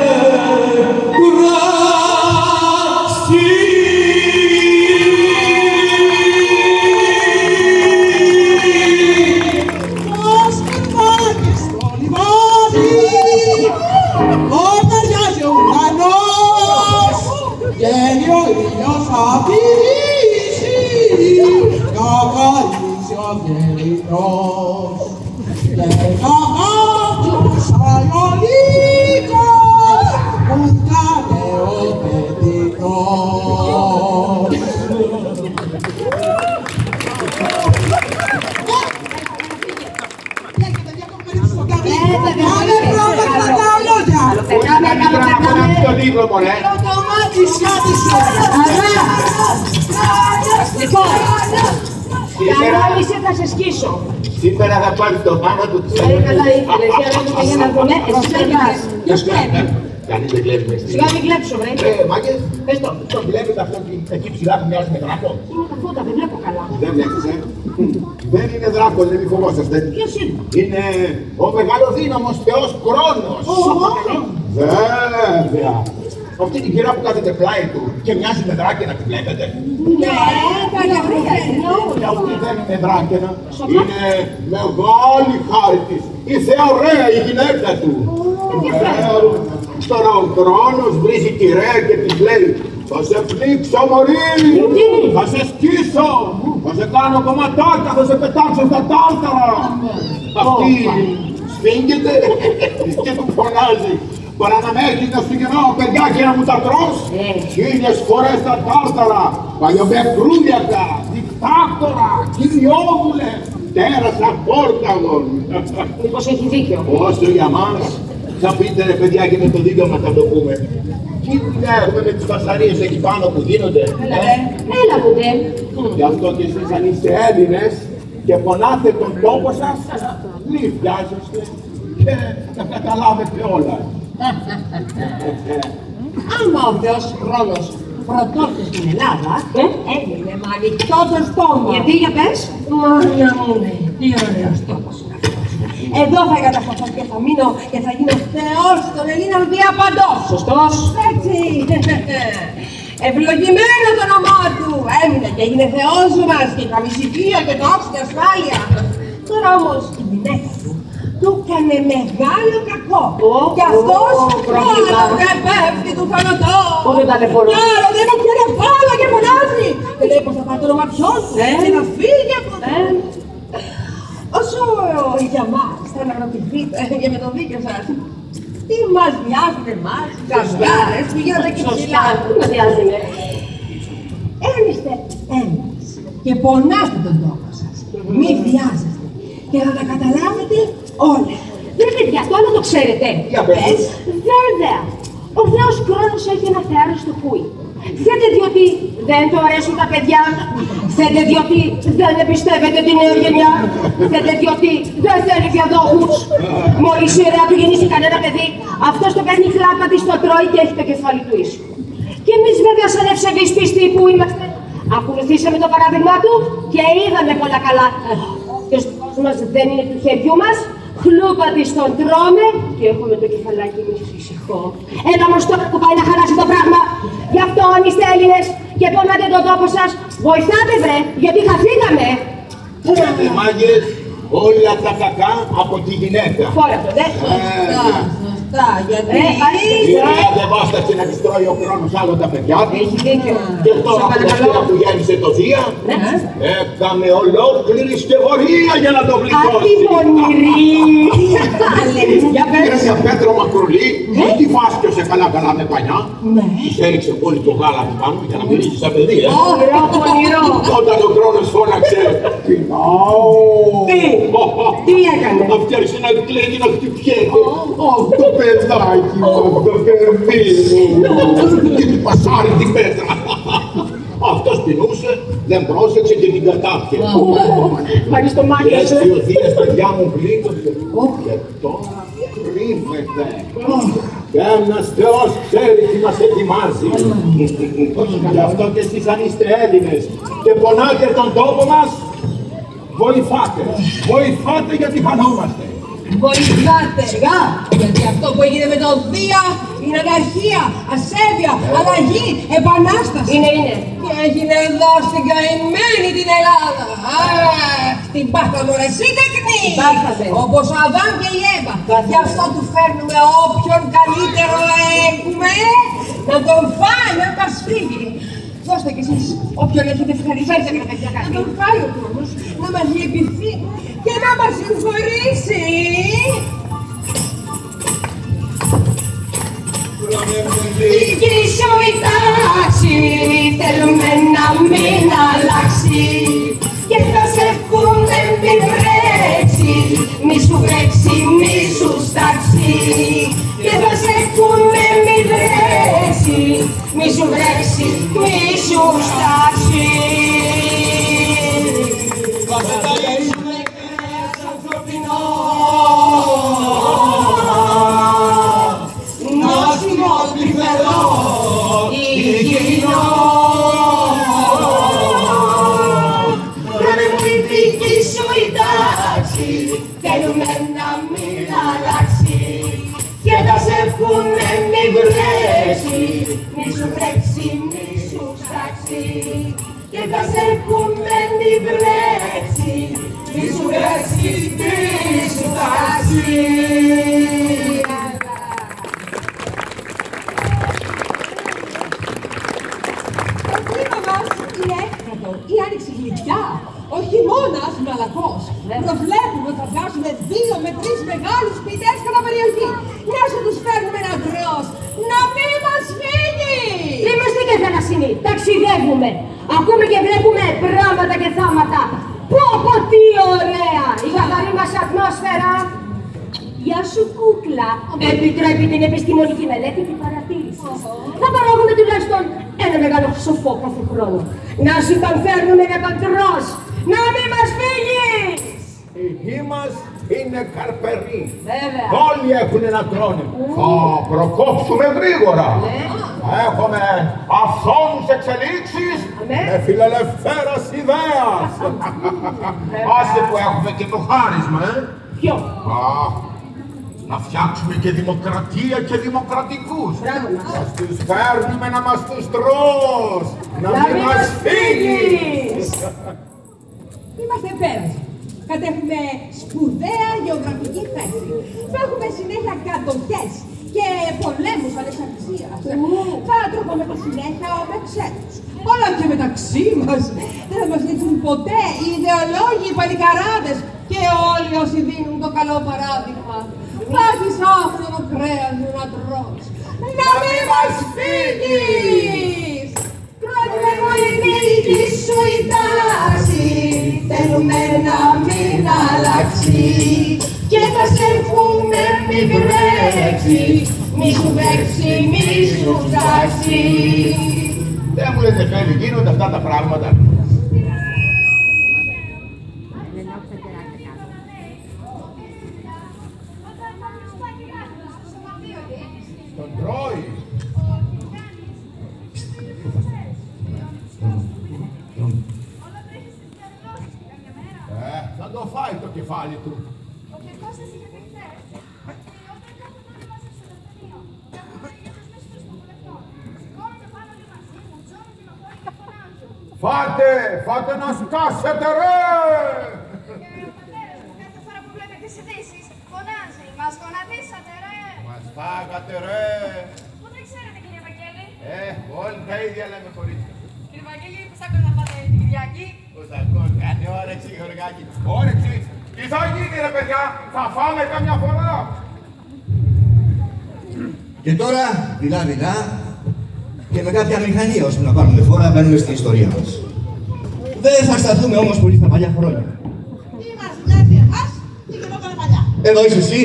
Speaker 10: Κανόνισε, θα σε σκίσω.
Speaker 7: Σήμερα θα πάρει το μάνα του.
Speaker 10: Καλά ήθελες, για να δούμε, εσύ δεν πας. Ποιος κλέβει?
Speaker 7: Κανείς δεν κλέβει μέσα.
Speaker 10: Σιγά μην κλέψω, βρε.
Speaker 7: Μάγκες,
Speaker 10: πες το.
Speaker 7: Το βλέπετε αυτό εκεί ψηλά που μοιάζει με δράκο?
Speaker 10: Είναι τα φώτα, δεν βλέπω καλά.
Speaker 7: Δεν βλέπεις, Δεν είναι δράκος, δεν μη φοβόσαστε.
Speaker 10: Ποιος είναι?
Speaker 7: Είναι ο μεγαλοδύναμος θεός Κρόνος. Βέβαια. Αυτή την κυρία που κάθεται πλάι του και μοιάζει με δράκαινα, τη βλέπετε?
Speaker 10: Ναι, καλαβρία.
Speaker 7: Αυτή δεν είναι δράκαινα. Είναι μεγάλη χάρη της. Η θέα ωραία, η γυναίκα του. Τώρα ο Κρόνος βρίζει τη ρέα και της λέει: θα σε πνίξω, μωρή! Θα σε σκίσω! Θα σε κάνω κομματάκια, θα σε πετάξω στα τάρταρα! Αυτή σφίγγεται και του φωνάζει: παρά να με έχεις να σφιγγενάω, παιδιά, και να μου τα τρως! 1000 φορές τα τάρταρα! Παλιοπεκρούλιακα, δικτάκτορα, κυριόμουλε! Τέρασα πόρταγον!
Speaker 10: Μήπως έχει δίκιο?
Speaker 7: Όσο για μας, Θα πείτε ρε παιδιά και με το δίκαιο μας θα το πούμε. Τι δουλειά έχουμε με τις βασαρίες εκεί πάνω που γίνονται.
Speaker 10: Έλα ποτέ.
Speaker 7: Γι' αυτό και εσείς αν είστε Έλληνες και πονάτε τον τόπο σας, μη βιάζεστε και θα καταλάβετε όλα.
Speaker 3: Άμα ο Θεός χρόνος πρωτόρθε στην Ελλάδα, έγινε με ανοιχτό το στόμα.
Speaker 10: Γιατί, για πες.
Speaker 3: Μάρια μου, τι ωραίος τόπος είναι αυτός. Εδώ θα εγκατασταθώ και θα μείνω και θα γίνω Θεός των Ελλήνων διαπαντός.
Speaker 10: Σωστός.
Speaker 3: Έτσι. Ευλογημένο το όνομά του. Έμεινε και έγινε Θεός μας και είχαμε ησυχία και τόξη και ασφάλεια. Τώρα όμως η γυναίκα του του έκανε μεγάλο κακό. Και αυτός όλα και πέφτει του θανατό.
Speaker 10: Πότε τα τεπορώ.
Speaker 3: Κι άλλο δεν μου πιέρε πάλα και φωνάζει. Και λέει πως θα πάρει το όνομα ποιον του και να φύγει από εδώ. Όσο για μας θα αναρωτηθείτε και με το δίκαιο σας, τι μας βιάζουν εμάς, καυγάρες που γίνονται και ψηλά.
Speaker 10: Τι μας βιάζουνε.
Speaker 3: Εάν είστε Έλληνες και πονάτε τον τόπο σας, μη βιάζεστε και θα τα καταλάβετε όλα.
Speaker 10: Ρε παιδιά, το άλλο το ξέρετε.
Speaker 7: Για πες.
Speaker 10: Βέβαια. Ο Θεός Κρόνος έχει ένα θεάριο στο Πούι. Θέτε διότι δεν του αρέσουν τα παιδιά. Θέτε διότι δεν εμπιστεύεται τη νέα γενιά. Θέτε διότι δεν θέλει διαδόχους. Μόλις η ωραία του γεννήσει κανένα παιδί, αυτός το παίρνει χλάπα της, το τρώει και έχει το κεφάλι του ίσου. Και εμείς βέβαια σαν ευσεβείς πιστοί που είμαστε, ακολουθήσαμε το παράδειγμα του και είδαμε πολλά καλά. Και ο στόχος μας δεν είναι του χεριού μας. Χλούπα της τον τρώμε και έχουμε το κεφαλάκι εμείς ησυχό. Έλα όμως τώρα που πάει να χαλάσει το πράγμα. Γι' αυτό αν είστε Έλληνες και πονάτε τον τόπο σας, βοηθάτε βρε, γιατί χαθήκαμε.
Speaker 7: Λέτε μάγκες, όλα τα κακά από τη γυναίκα.
Speaker 10: Φόρα το, δε.
Speaker 3: Σωστά, γιατί...
Speaker 7: Δεν βάστασε να της τρώει ο Κρόνος άλλο τα παιδιά του.
Speaker 10: Έχει δίκιο.
Speaker 7: Και τώρα που γέννησε το Δία, έκαμε ολόκληρη σκευωρία για να το γλιτώσει.
Speaker 10: Αυτή πονηρή.
Speaker 7: Για πέρα μια Πέτρο Μακρουλή, τη φάσκιωσε καλά με πανιά. Της έριξε πολύ το γάλα του πάνω για να μιλήσει σαν παιδί.
Speaker 10: Ωραίο, πονηρό.
Speaker 7: Όταν ο Κρόνος φώναξε,
Speaker 3: Τι έκανε.
Speaker 7: αυτή άρχισε να κλαίγει, να χτυπιέται. Αυτό παιδάκι μου, αυτό παιδί μου. Και του πασάρει την πέτρα. Αυτός πεινούσε, δεν πρόσεξε και την κατάπιε.
Speaker 10: Πάρει στο μάτι
Speaker 7: Και
Speaker 10: σου.
Speaker 7: έτσι ο Δίας παιδιά μου πλήτωσε. Και τώρα κρύβεται. Και ένας Θεός ξέρει τι μας ετοιμάζει. Γι' αυτό και εσείς αν είστε Έλληνες και πονάτε τον τόπο μας, βοηθάτε. Βοηθάτε γιατί χανόμαστε.
Speaker 3: Βοηθάτε! Σιγά! Γιατί αυτό που έγινε με τον Δία είναι αναρχία, ασέβεια, αλλαγή, επανάσταση.
Speaker 10: Είναι.
Speaker 3: Και έγινε εδώ στην καημένη την Ελλάδα. Την πάθαμε ρε εσύ τεκνή! Όπως ο Αδάμ και η Εύα. Γι' αυτό του φέρνουμε όποιον καλύτερο έχουμε να τον φάει, να μας φύγει. Δώστε κι εσείς όποιον έχετε ευχαριστήσει να τον φάει ο Κρόνος, να μας λυπηθεί και να μας συγχωρήσει.
Speaker 11: Δική σου η τάξη, θέλουμε να μην αλλάξει και θα σε έχουμε μη βρέξει, μη σου βρέξει, μη σου στάξει και θα σε έχουμε μη βρέξει, μη σου βρέξει, μη σου στάξει. Θα σε ταΐσουμε κρέας ανθρωπινό, νόσιμο, τρυφερό, υγιεινό. Κάνε μου η δική σου η τάξη, θέλουμε να μην αλλάξει και θα σε ευχούνε μη βρέξει, μη σου βρέξει, μη σου στάξει και θα σε ευχούνε μη βρέξει, μη σου βρέξει, μη σου στάξει.
Speaker 3: Η άνοιξη γλυκιά, ο χειμώνας μαλακός. Προβλέπουμε ότι θα βγάζουμε 2 με 3 μεγάλους ποιητές κατά περιοχή. Να σου τους φέρνουμε ένα γκρος, να μην μας φύγει!
Speaker 10: Είμαστε και θαλασσινοί, ταξιδεύουμε. Ακούμε και βλέπουμε πράγματα και θάματα. Πω τι ωραία! Η καθαρή μας ατμόσφαιρα. Γεια σου, κούκλα. Επιτρέπει την επιστημονική μελέτη και παρατήρηση. Θα παράγουμε τουλάχιστον ένα μεγάλο σοφό κάθε χρόνο. Να σου τον φέρνουμε να τον τρως. Να μην μας φύγεις!
Speaker 7: Η γη μας είναι καρπερή.
Speaker 10: Βέβαια.
Speaker 7: Όλοι έχουν να τρώνε. Θα προκόψουμε γρήγορα. Θα έχουμε αυθόνους εξελίξεις με φιλελευθέρας ιδέας. Άσε που έχουμε και το χάρισμα,
Speaker 10: Ποιο?
Speaker 7: Να φτιάξουμε και δημοκρατία και δημοκρατικούς. Να τους φέρνουμε να μας τους τρως. Να μην μας φύγεις.
Speaker 3: Είμαστε πέρασοι. Κατέχουμε σπουδαία γεωγραφική θέση. Θα έχουμε συνέχεια κατοχές και πολέμους ανεξαρτησίας. Θα τρώγουμε τη συνέχεια μεταξύ τους. Όλα και μεταξύ μας. Δεν θα μας δείξουν ποτέ οι ιδεολόγοι, οι παλικαράδες και όλοι όσοι δίνουν το καλό παράδειγμα. Θα έχεις άφθονο κρέας να τρως. Να μην μας φύγεις!
Speaker 11: Πρώτη πολιτική σου η τάση, θέλουμε να μην αλλάξει και θα σε πούμε μη βρέξει, μη σου βρέξει, μη σου φτάσει.
Speaker 7: Δεν μου λέτε φίλοι, γίνονται αυτά τα πράγματα. Τον τρώει. Θα το φάει το κεφάλι του.
Speaker 5: Ο Κωστάς είχε πει χθες ότι όταν κάποιος δεν στο δελτίο και αποφασίζουν μέσα στους βουλευτών, σηκώνονται πάνω και μαζί μου, τζώνουν την οθόνη και φωνάζουν.
Speaker 7: Φάτε να σκάσετε ρε!
Speaker 5: Και πατέρας μου κάθε φορά που βλέπει τις ειδήσεις φωνάζει, μας γονατίσατε ρε!
Speaker 7: Μας φάγατε ρε!
Speaker 5: Πού δεν ξέρετε κύριε Βαγγέλη?
Speaker 7: Όλοι τα ίδια λέμε κορίτσια.
Speaker 5: Κύριε Βαγγέλη, πώς θα να πάτε την Κυριακή?
Speaker 7: Πώς θα κάνει όρεξη Γεωργάκη. Όρεξη! Τι θα γίνει ρε παιδιά, θα φάμε καμιά φορά!
Speaker 1: Και τώρα, δειλά-δειλά, και με κάποια μηχανία ώστε να πάρουμε φορά, μπαίνουμε στην ιστορία μας. Δεν θα σταθούμε όμως πολύ στα παλιά χρόνια.
Speaker 6: Είμαστε νέοι εμάς και γινόταν παλιά.
Speaker 1: Εδώ είσαι εσύ.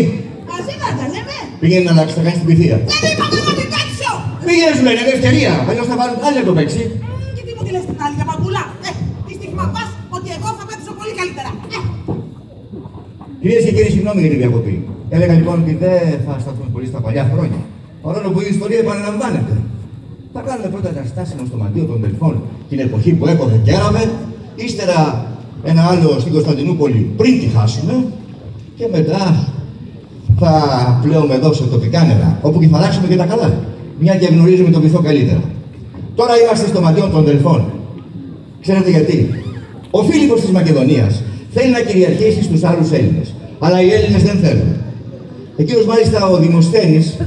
Speaker 6: Μαζί να τα λέμε.
Speaker 1: Πήγαινε να αλλάξεις, θα κάνεις την πυθία.
Speaker 6: Δεν είπατε να την παίξω.
Speaker 1: Πήγαινε σου λένε, είναι ευκαιρία. Αλλιώς θα βάλουν άλλη να το παίξει.
Speaker 6: Και τι μου τη λες την άλλη για παγκουλά. Τη στιγμή πας ότι εγώ θα παίξω πολύ καλύτερα.
Speaker 1: Κυρίες και κύριοι, συγγνώμη για την διακοπή. Έλεγα λοιπόν ότι δεν θα σταθούμε πολύ στα παλιά χρόνια. Παρόλο που η ιστορία επαναλαμβάνεται. Θα κάνουμε πρώτα ένα στάσιμο στο μαντίο των Δελφών την εποχή που έκοβε και έραβε, ύστερα ένα άλλο στην Κωνσταντινούπολη πριν τη χάσουμε και μετά θα πλέουμε εδώ σε τοπικά νερά, όπου και θα αλλάξουμε και τα καλά, μια και γνωρίζουμε τον βυθό καλύτερα. Τώρα είμαστε στο μαντίο των Δελφών. Ξέρετε γιατί? Ο Φίλιππος της Μακεδονίας θέλει να κυριαρχήσει στους άλλους Έλληνες, αλλά οι Έλληνες δεν θέλουν. Εκείνος μάλιστα ο Δημοσθένης,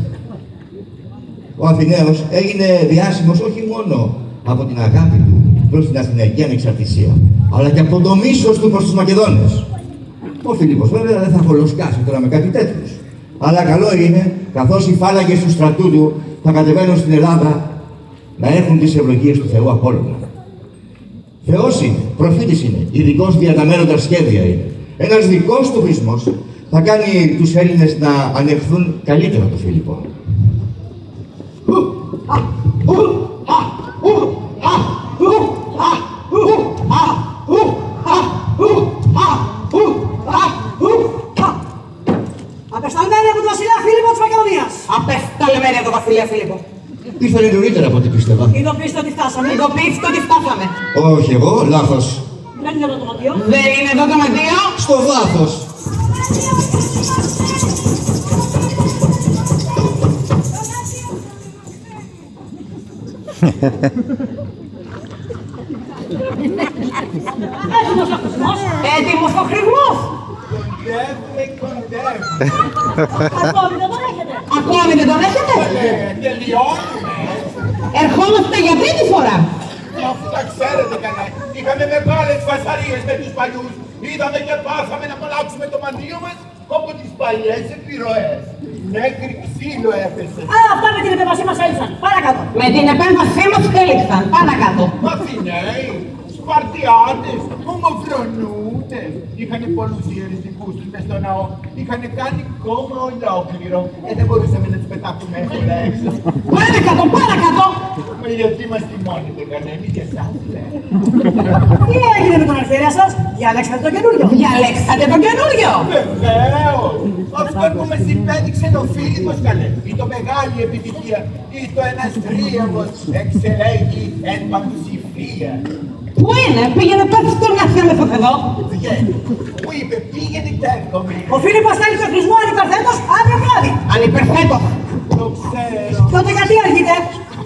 Speaker 1: ο Αθηναίος, έγινε διάσημος όχι μόνο από την αγάπη του προς την Αθηναϊκή ανεξαρτησία, αλλά και από το μίσος του προς τους Μακεδόνες. Ο Φίλιππος βέβαια δεν θα χολοσκάσει τώρα με κάτι τέτοιος. Αλλά καλό είναι, καθώς οι φάλαγγες του στρατού του θα κατεβαίνουν στην Ελλάδα, να έχουν τις ευλογίες του Θεού Απόλλωνα. Θεός είναι, προφήτης είναι, ειδικός διαταμένοντας σχέδια είναι. Ένας δικός του χρησμός θα κάνει τους Έλληνες να ανεχθούν καλύτερα τον Φίλιππο.
Speaker 6: Απεσταλμένη από τον βασιλιά Φίλιππο της Μακεδονίας.
Speaker 9: Απεσταλμένη από τον βασιλιά Φίλιππο.
Speaker 1: Ήρθανε νωρίτερα από ό,τι πίστευα.
Speaker 6: Ειδοποιήστε ότι φτάσαμε.
Speaker 9: Ειδοποιήστε ότι φτάσαμε.
Speaker 1: Όχι εγώ, λάθος.
Speaker 6: Δεν είναι εδώ το μαντίο.
Speaker 9: Δεν είναι εδώ το μαντίο.
Speaker 1: Στο βάθος.
Speaker 9: Έτοιμος ο χρησμός.
Speaker 6: Ακόμη δεν τον έχετε.
Speaker 9: Ακόμη δεν τον έχετε.
Speaker 7: Τελειώνουμε.
Speaker 9: Ερχόμαστε για τρίτη φορά.
Speaker 7: Αφού τα ξέρετε καλά, είχαμε μεγάλες φασαρίες με τους παλιούς. Είδαμε και πάθαμε να απαλλάξουμε το μαντίο μας από τις παλιές επιρροές. Μέχρι ξύλο έπεσε.
Speaker 6: Αυτά με την επέμβασή μας έλειξαν. Παρακάτω.
Speaker 9: Με την επέμβασή μας έλειξαν. Παρακάτω.
Speaker 7: Αθηναίοι, Σπαρτιάτες, Ομοφρονούτες, Είχαν πολλούς ιεριστικούς τους μες στο ναό. Είχαν κάνει κόμμα ολόκληρο. Δεν μπορούσαμε να τους πετάξουμε εύκολα έξω.
Speaker 6: Παρακάτω, παρακάτω!
Speaker 7: Μα γιατί μας τιμώνετε κανένας και εσάς, λέει.
Speaker 6: Τι έγινε με τον αρχιερέα σας? Διαλέξατε το καινούριο.
Speaker 9: Διαλέξατε το καινούριο.
Speaker 7: Βεβαίως. Αυτό που μας υπέδειξε ο Φίλιππος, καλέ. Ή το μεγάλη επιτυχία. Ή το ένας τρίαμβος εξελέγει εν παντουσιφία.
Speaker 6: Πού είναι, πήγαινε πέφτει στον αθιάμεθο εδώ.
Speaker 7: Βγαίνει. Μου είπε, πήγαινε τέρκομαι.
Speaker 6: Ο Φίλιππος θέλει το χρησμό ανυπερθέτως αύριο βράδυ.
Speaker 9: Ανυπερθέτω.
Speaker 7: Το ξέρω.
Speaker 6: Τότε γιατί αργείτε?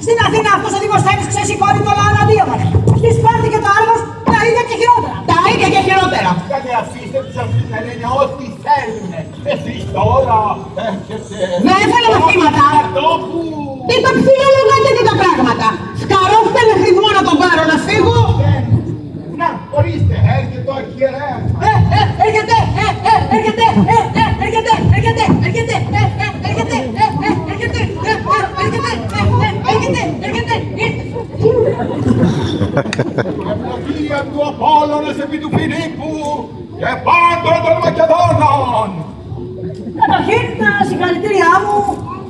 Speaker 6: Στην Αθήνα αυτός ο Δημοσθένης ξεσηκώνει πολλά αναντία μας. Στη Σπάρτη και το Άργος τα ίδια και χειρότερα.
Speaker 9: Τα ίδια και χειρότερα.
Speaker 7: Κάνε αφήστε τους αυτούς να λένε ό,τι θέλουνε. Εσείς τώρα έρχεστε.
Speaker 9: Δεν θέλω μαθήματα.
Speaker 7: Τόπου.
Speaker 9: Τι τα ψιλολογάτε τι τα πράγματα. Σκαρώστε με χρησμό να τον πάρω να φύγω.
Speaker 7: Να, ορίστε, έρχεται ο αρχιερέας.
Speaker 6: Έρχεται.
Speaker 7: Ευλογία του Απόλλωνας επί του Φιλίππου και πάντων των Μακεδόνων.
Speaker 6: Καταρχήν, τα συγχαρητήριά μου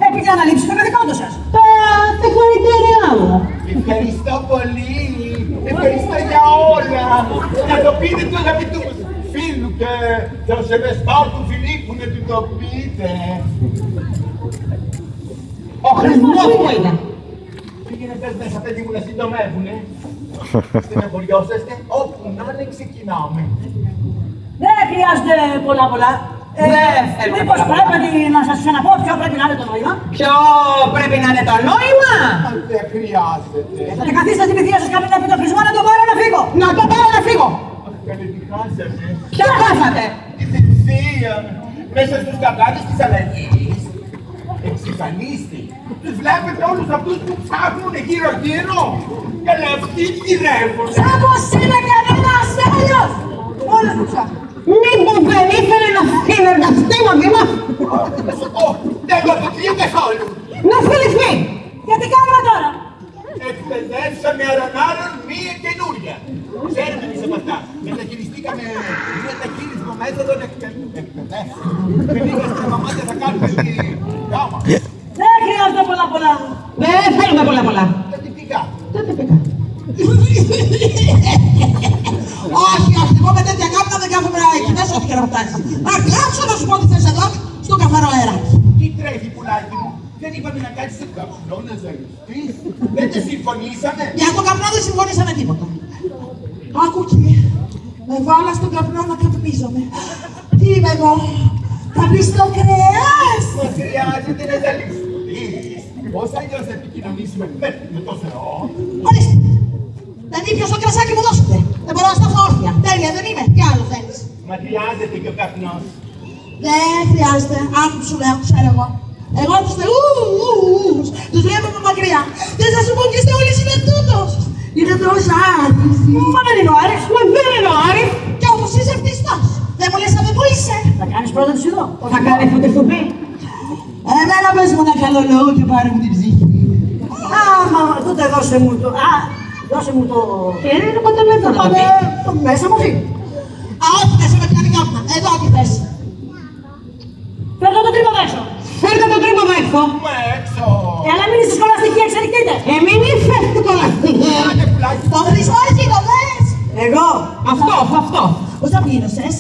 Speaker 6: επί την αναλήψη των καθηκόντων σας. Τα συγχαρητήριά μου.
Speaker 7: Ευχαριστώ πολύ. Ευχαριστώ για όλα. Να το πείτε του αγαπητού φίλου και το σεβεστό του Φιλίππου να του το πείτε.
Speaker 9: Ο χρησμός που είναι.
Speaker 7: Πήγαινε πες μέσα παιδί μου να συντομεύουνε. Στεναχωριόσαστε, όπου να είναι ξεκινάμε.
Speaker 6: Δεν χρειάζεται πολλά. Μήπως πρέπει να σας ξαναπώ ποιο πρέπει να είναι το νόημα.
Speaker 9: Ποιο πρέπει να είναι το νόημα.
Speaker 7: Δεν χρειάζεται.
Speaker 6: Θα καθίσετε στην πυθία σας κάποιον επί το χρησμό να το πάρω να φύγω.
Speaker 9: Να το πάρω να φύγω.
Speaker 7: Καλέ τι χάσατε.
Speaker 9: Ποια χάσατε.
Speaker 7: Την θεία μέσα στους καβγάδες της αλλαγής. Εξυφανίστη. Τους βλέπετε όλους αυτούς που ψάχνουν γύρω-γύρω. Και λέει αυτοί γυρεύουν.
Speaker 6: Όπως είναι κανένας τέλειος. Όλους που ψάχνουν.
Speaker 9: Μήπως δεν ήθελε να συνεργαστεί μαζί μας.
Speaker 7: Δεν το αποκλείω καθόλου.
Speaker 9: Να φιληθεί.
Speaker 6: Γιατί κάνουμε τώρα.
Speaker 7: Εκπαιδεύσαμε άλλον μία καινούρια. Ξέρουμε εμείς από αυτά. Μεταχειριστήκαμε μεταχείρισμα μέθοδων εκπαιδεύσεων. Πήγα στην μαμάτια θα κάνουμε τη γάμα.
Speaker 6: Δεν χρειάζεται πολλά.
Speaker 9: Δεν θέλουμε πολλά.
Speaker 7: Τότε πήγα.
Speaker 6: Όχι, εγώ με τέτοια κάπνα δεν κάθομαι να κοιτάσω ό,τι και να φτάσει. Να κλάψω να σου πω τι θες εδώ, στο καθαρό αέρα.
Speaker 7: Τι τρέχει πουλάκι μου. Δεν είπαμε να κάτσεις σε καπνό να ζαλιστείς. Δεν τα συμφωνήσαμε.
Speaker 6: Για τον καπνό δεν συμφωνήσαμε τίποτα. Άκου εκεί. Με βάλα στον καπνό να καπνίζομαι. Τι είμαι εγώ. Θα μπεις στο κρέας.
Speaker 7: Μα χρειάζεται να ζαλιστείς. Πώς αλλιώς θα επικοινωνήσουμε με το Θεό.
Speaker 6: Ορίστε. Δεν ήπιος το κρασάκι μου δώσετε. Δεν μπορώ να σταθώ όρθια. Τέλεια δεν είμαι. Τι άλλο θέλεις.
Speaker 7: Μα χρειάζεται και ο καπνός.
Speaker 6: Δεν χρειάζεται. Άκου που σου λέω, ξέρω εγώ. Εγώ τους τους βλέπω από μακριά. Δεν θα σου πω και είστε όλοι είναι τούτος. Είναι τόσο Άρης. Μα δεν είναι ο Άρης. Μα δεν είναι ο Άρης. Κι όμως είσαι αυτιστός. Δεν μου λες από πού είσαι. Θα κάνεις πρώτα τους εδώ.
Speaker 9: Θα κάνει φωτιστοπή.
Speaker 6: Εμένα πες μου ένα καλό λόγο και πάρε μου την ψυχή. Άμα, τότε δώσε μου το... Δώσε μου το...
Speaker 9: Είναι το τηλέφωνο.
Speaker 6: Το μέσα μου φύγει. Όχι, μέσα με πιάνει κάπνα. Εδώ τι θες. Φέρνω το τρύπο έξω.
Speaker 9: Φέρτε το τρύπο έξω.
Speaker 7: Μα έξω.
Speaker 6: Έλα μην είσαι σχολαστική, εξελικτείτε.
Speaker 9: Μην είσαι σχολαστική.
Speaker 6: Το χρυσό εσύ το θες. Εγώ.
Speaker 9: Αυτό.
Speaker 6: Πώς θα πλήρωσες.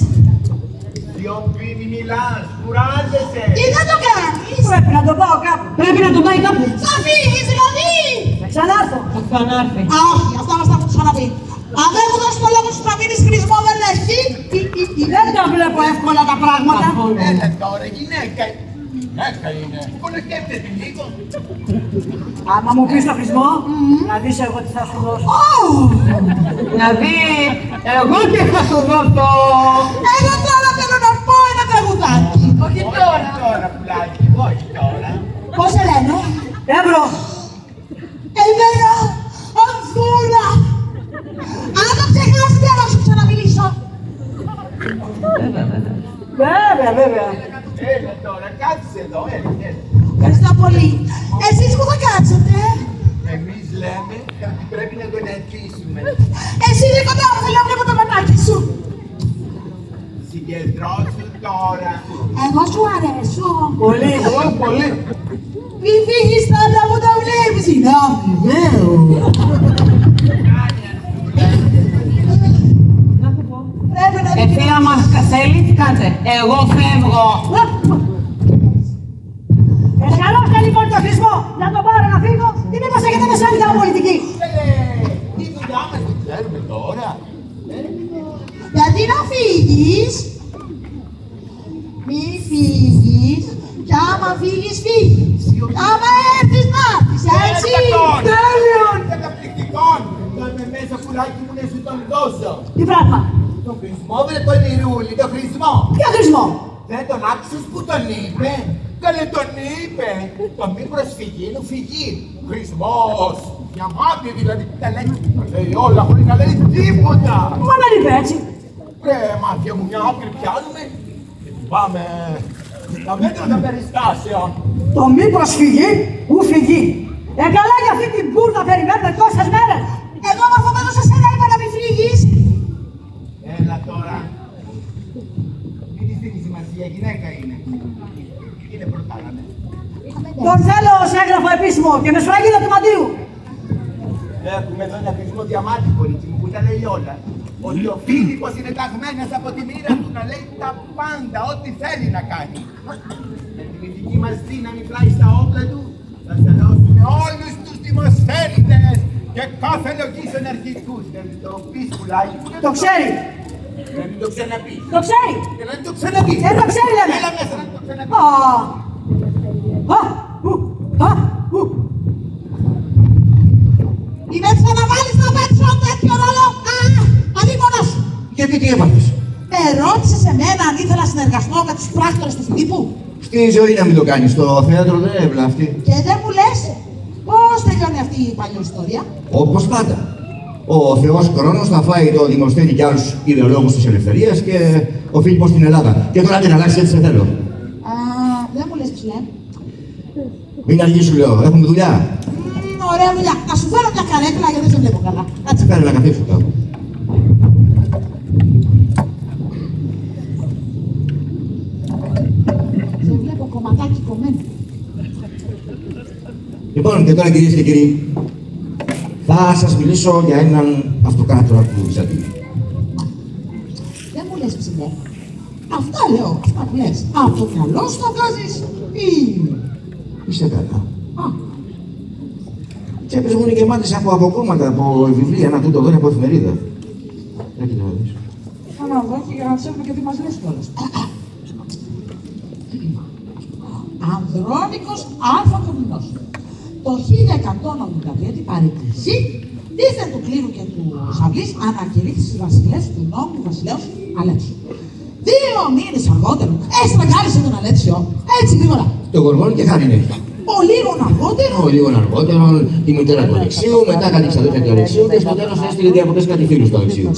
Speaker 7: Σιωπή μη μιλάς, κουράζεσαι.
Speaker 6: Τι θα το κάνεις. Πρέπει να το πάω κάπου.
Speaker 9: Πρέπει να το πάει κάπου.
Speaker 6: Θα φύγεις δηλαδή. Θα ξανάρθω.
Speaker 9: Θα ξανάρθει.
Speaker 6: Α, όχι, αυτά μας τα έχω ξαναπεί. Αν δεν μου δώσεις το λόγο σου να μείνεις χρησμό δεν έχει. Δεν τα βλέπω εύκολα τα πράγματα.
Speaker 7: Έλα τώρα, γυναίκα. Γυναίκα είναι. Κονεκτεύτεται λίγο.
Speaker 6: Άμα μου πεις το χρησμό, να δεις εγώ τι θα σου δώσω.
Speaker 9: Να δεις εγώ τι θα σου δώσω.
Speaker 6: Εγώ τώρα θέλω να πω ένα τραγουδάκι.
Speaker 7: Όχι τώρα, πουλάκι, όχι τώρα.
Speaker 6: Πώς σε λένε. Εύρω. Εμένα, Ανθούρα. Αν το ξεχάσεις δεν θα σου ξαναμιλήσω. Βέβαια.
Speaker 7: Έλα τώρα, κάτσε εδώ, έλα.
Speaker 6: Ευχαριστώ πολύ. Εσείς που θα κάτσετε.
Speaker 7: Εμείς λέμε ότι πρέπει να γονατίσουμε.
Speaker 6: Εσύ είναι κοντά μου, θέλω να βλέπω το ματάκι σου. Γαμηδέου.
Speaker 9: Ευθεία μας θέλει, τι κάνετε. Εγώ φεύγω.
Speaker 6: Εσχαλώστε λοιπόν το χρησμό, να τον πάρω να φύγω ή μήπως έχετε μεσάνυχτα πολιτική.
Speaker 7: Τι δουλειά μας την ξέρουμε τώρα.
Speaker 6: Γιατί να φύγεις, μη φύγεις, κι άμα φύγεις, φύγεις. Άμα έρθεις να έρθεις, έτσι.
Speaker 7: Τέλειον! Καταπληκτικών! Το είμαι μέσα πουλάκι μου να σου τον δώσω.
Speaker 6: Τι πράγμα.
Speaker 7: Το χρησμό με τον Ιρούλη, το χρησμό.
Speaker 6: Ποιο χρησμό.
Speaker 7: Δεν τον άκουσες που τον είπε. Καλέ τον είπε. Το μη προσφυγήνου φυγή. Χρησμός. Διαμάτι δηλαδή. Τα λέει όλα χωρίς να λέει τίποτα.
Speaker 6: Μα δεν είπε έτσι.
Speaker 7: Ρε μάτια μου μια άκρη πιάνουμε. Πάμε στα μέτρα των περιστάσεων.
Speaker 6: Το μη προσφυγή, ου φυγή. Καλά για αυτή την μπουρδα περιμένετε τόσες μέρες. Εγώ μορφωμένος σε σένα είπα να μην φύγεις.
Speaker 7: Έλα τώρα. Μην της δίνει σημασία, γυναίκα είναι. Είναι πρωτάγανε.
Speaker 6: Τον θέλω ως έγγραφο επίσημο και με σφραγίδα του μαντίου.
Speaker 7: Έχουμε εδώ ένα χρησμό διαμάτι, κορίτσι μου, που τα λέει όλα. Ότι ο Φίλιππος είναι ταγμένος από τη μοίρα του να λέει τα πάντα, ό,τι θέλει να κάνει. Με την ηθική μας δύναμη πλάι στα όπλα του, θα στερεώσουμε όλους τους δημοσθένητες και κάθε λογής ενεργικούς. Δεν το πεις πουλάκι μου.
Speaker 6: Το ξέρει.
Speaker 7: Να μην το ξαναπείς.
Speaker 6: Το ξέρει.
Speaker 7: Και να μην το ξαναπείς.
Speaker 6: Δεν το ξέρει, λέμε.
Speaker 7: Έλα μέσα να το ξαναπείς.
Speaker 6: Είμαι έτσι να βάλεις να παίξω τέτοιο ρόλο. Αλίμονος.
Speaker 1: Γιατί τι έπαθες.
Speaker 6: Με ρώτησες εμένα αν ήθελα να συνεργαστώ με τους πράκτορες του Φιλίππου.
Speaker 1: Στη ζωή να μην το κάνεις, στο θέατρο δεν έβλαφτει.
Speaker 6: Και δεν μου λες πώς τελειώνει αυτή η παλιό ιστορία.
Speaker 1: Όπως πάντα. Ο Θεός Κρόνος θα φάει το Δημοσθένη και άλλους ιδεολόγους της ελευθερίας και ο Φίλιππος στην Ελλάδα. Και τώρα την αλλάξει έτσι σε θέλω.
Speaker 6: Δεν μου λες ψηλέ.
Speaker 1: Μην αργείς σου λέω, έχουμε δουλειά.
Speaker 6: Ωραία δουλειά. Να σου φέρω μια καρέκλα γιατί δεν σε βλέπω καλά.
Speaker 1: Κάτσε φέρε να καθίσου κάπου.
Speaker 6: Σε βλέπω κομματάκι κομμένο.
Speaker 1: Λοιπόν, και τώρα κυρίες και κύριοι, θα σας μιλήσω για έναν αυτοκράτορα του Βυζαντίου.
Speaker 6: Δεν μου λες ψηλέ. Αυτά λέω, αυτά που λες. Από το μυαλό σου τα βγάζεις ή...
Speaker 1: Είστε καλά. Τσέπες μου είναι γεμάτες από αποκόμματα, από βιβλία, να τούτο εδώ είναι από εφημερίδα. Δεν κοιτάω να δεις.
Speaker 6: Να δω και για να ξέρουμε και τι μας λες κιόλας. Ανδρώνικος Αλφακομινός. Το 1183 την παρεκκλησή δίθεν του κλήρου και του Σαυλής ανακηρύχθη στις βασιλές του νόμου του βασιλέως Αλέξου. 2 μήνες αργότερο έστραγγάλισε τον Αλέξιο, έτσι γρήγορα.
Speaker 1: Το γοργόνο και χάρη έχει.
Speaker 6: Ο λίγον αργότερο.
Speaker 1: Ο λίγον αργότερο, τη μητέρα του Αλεξίου, μετά κάτι ξαδέρφια του Αλεξίου και στο τέλος έστειλε διακοπές κάτι φίλους του Αλεξίου.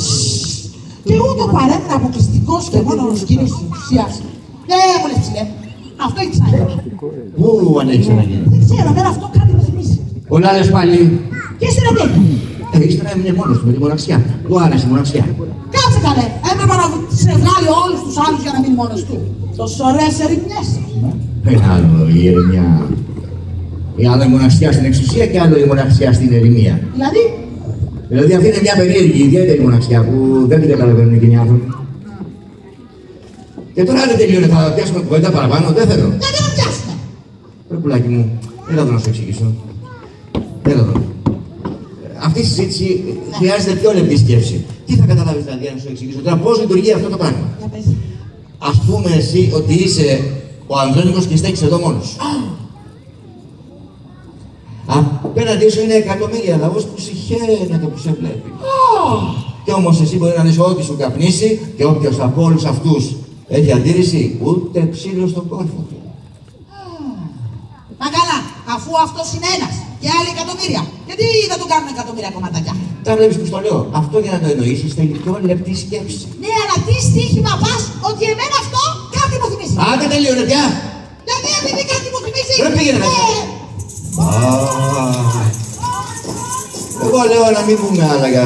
Speaker 6: Και ούτω παρέμεινε αποκλειστικός και μόνος κύριος της ουσίας. Μου λες ψηλέ. Αυτό έχει ξαναγίνει.
Speaker 1: Πού ανέχει ξαναγίνει.
Speaker 6: Δεν ξέρω, εμένα αυτό κάτι μου θυμίσει.
Speaker 1: Ο Λάλες πάλι.
Speaker 6: Και ύστερα τι έγινε.
Speaker 1: Ύστερα έμεινε μόνος του με τη μοναξιά. Του άρεσε η μοναξιά.
Speaker 6: Κάτσε καλέ. Έπρεπε να σε βγάλει όλους τους άλλους για να μείνει μόνος του. Τόσο ωραίες ερημιές.
Speaker 1: Ένα άλλο η ερημιά. Η άλλο η μοναξιά στην εξουσία και άλλο η μοναξιά στην ερημία. Δηλαδή αυτή είναι μια περίεργη, ιδιαίτερη μοναξιά που δεν την καταλαβαίνουν εκείνοι οι άνθρωποι. Και τώρα δεν τελειώνει, θα πιάσουμε κουβέντα παραπάνω, δεν θέλω.
Speaker 6: Γιατί να πιάσουμε.
Speaker 1: Ρε πουλάκι μου, έλα εδώ να σου εξηγήσω. Έλα εδώ. Αυτή η συζήτηση χρειάζεται πιο λεπτή σκέψη. Τι θα καταλάβεις δηλαδή αν σου εξηγήσω τώρα, πώς λειτουργεί αυτό το πράγμα. Ας πούμε εσύ ότι είσαι ο Ανδρώνικος και στέκεις εδώ μόνος. Απέναντί σου είναι εκατομμύρια λαός που συχαίνεται που σε βλέπει. Και όμως εσύ μπορεί να δεις ό,τι σου καπνίσει και όποιος από όλους αυτούς έχει αντίρρηση, ούτε ψήλο στον κόρφο του.
Speaker 6: Μα καλά, αφού αυτός είναι ένας και άλλοι εκατομμύρια, γιατί δεν του κάνουν εκατομμύρια κομματάκια.
Speaker 1: Τα βλέπεις που στο λέω. Αυτό για να το εννοήσεις θέλει πιο λεπτή σκέψη.
Speaker 6: Ναι, αλλά τι στοίχημα πας ότι εμένα αυτό κάτι μου θυμίζει.
Speaker 1: Άντε τελείωνε πια.
Speaker 6: Γιατί επειδή κάτι μου θυμίζει.
Speaker 1: Δεν πήγαινε μέσα. Εγώ λέω να μην πούμε άλλα για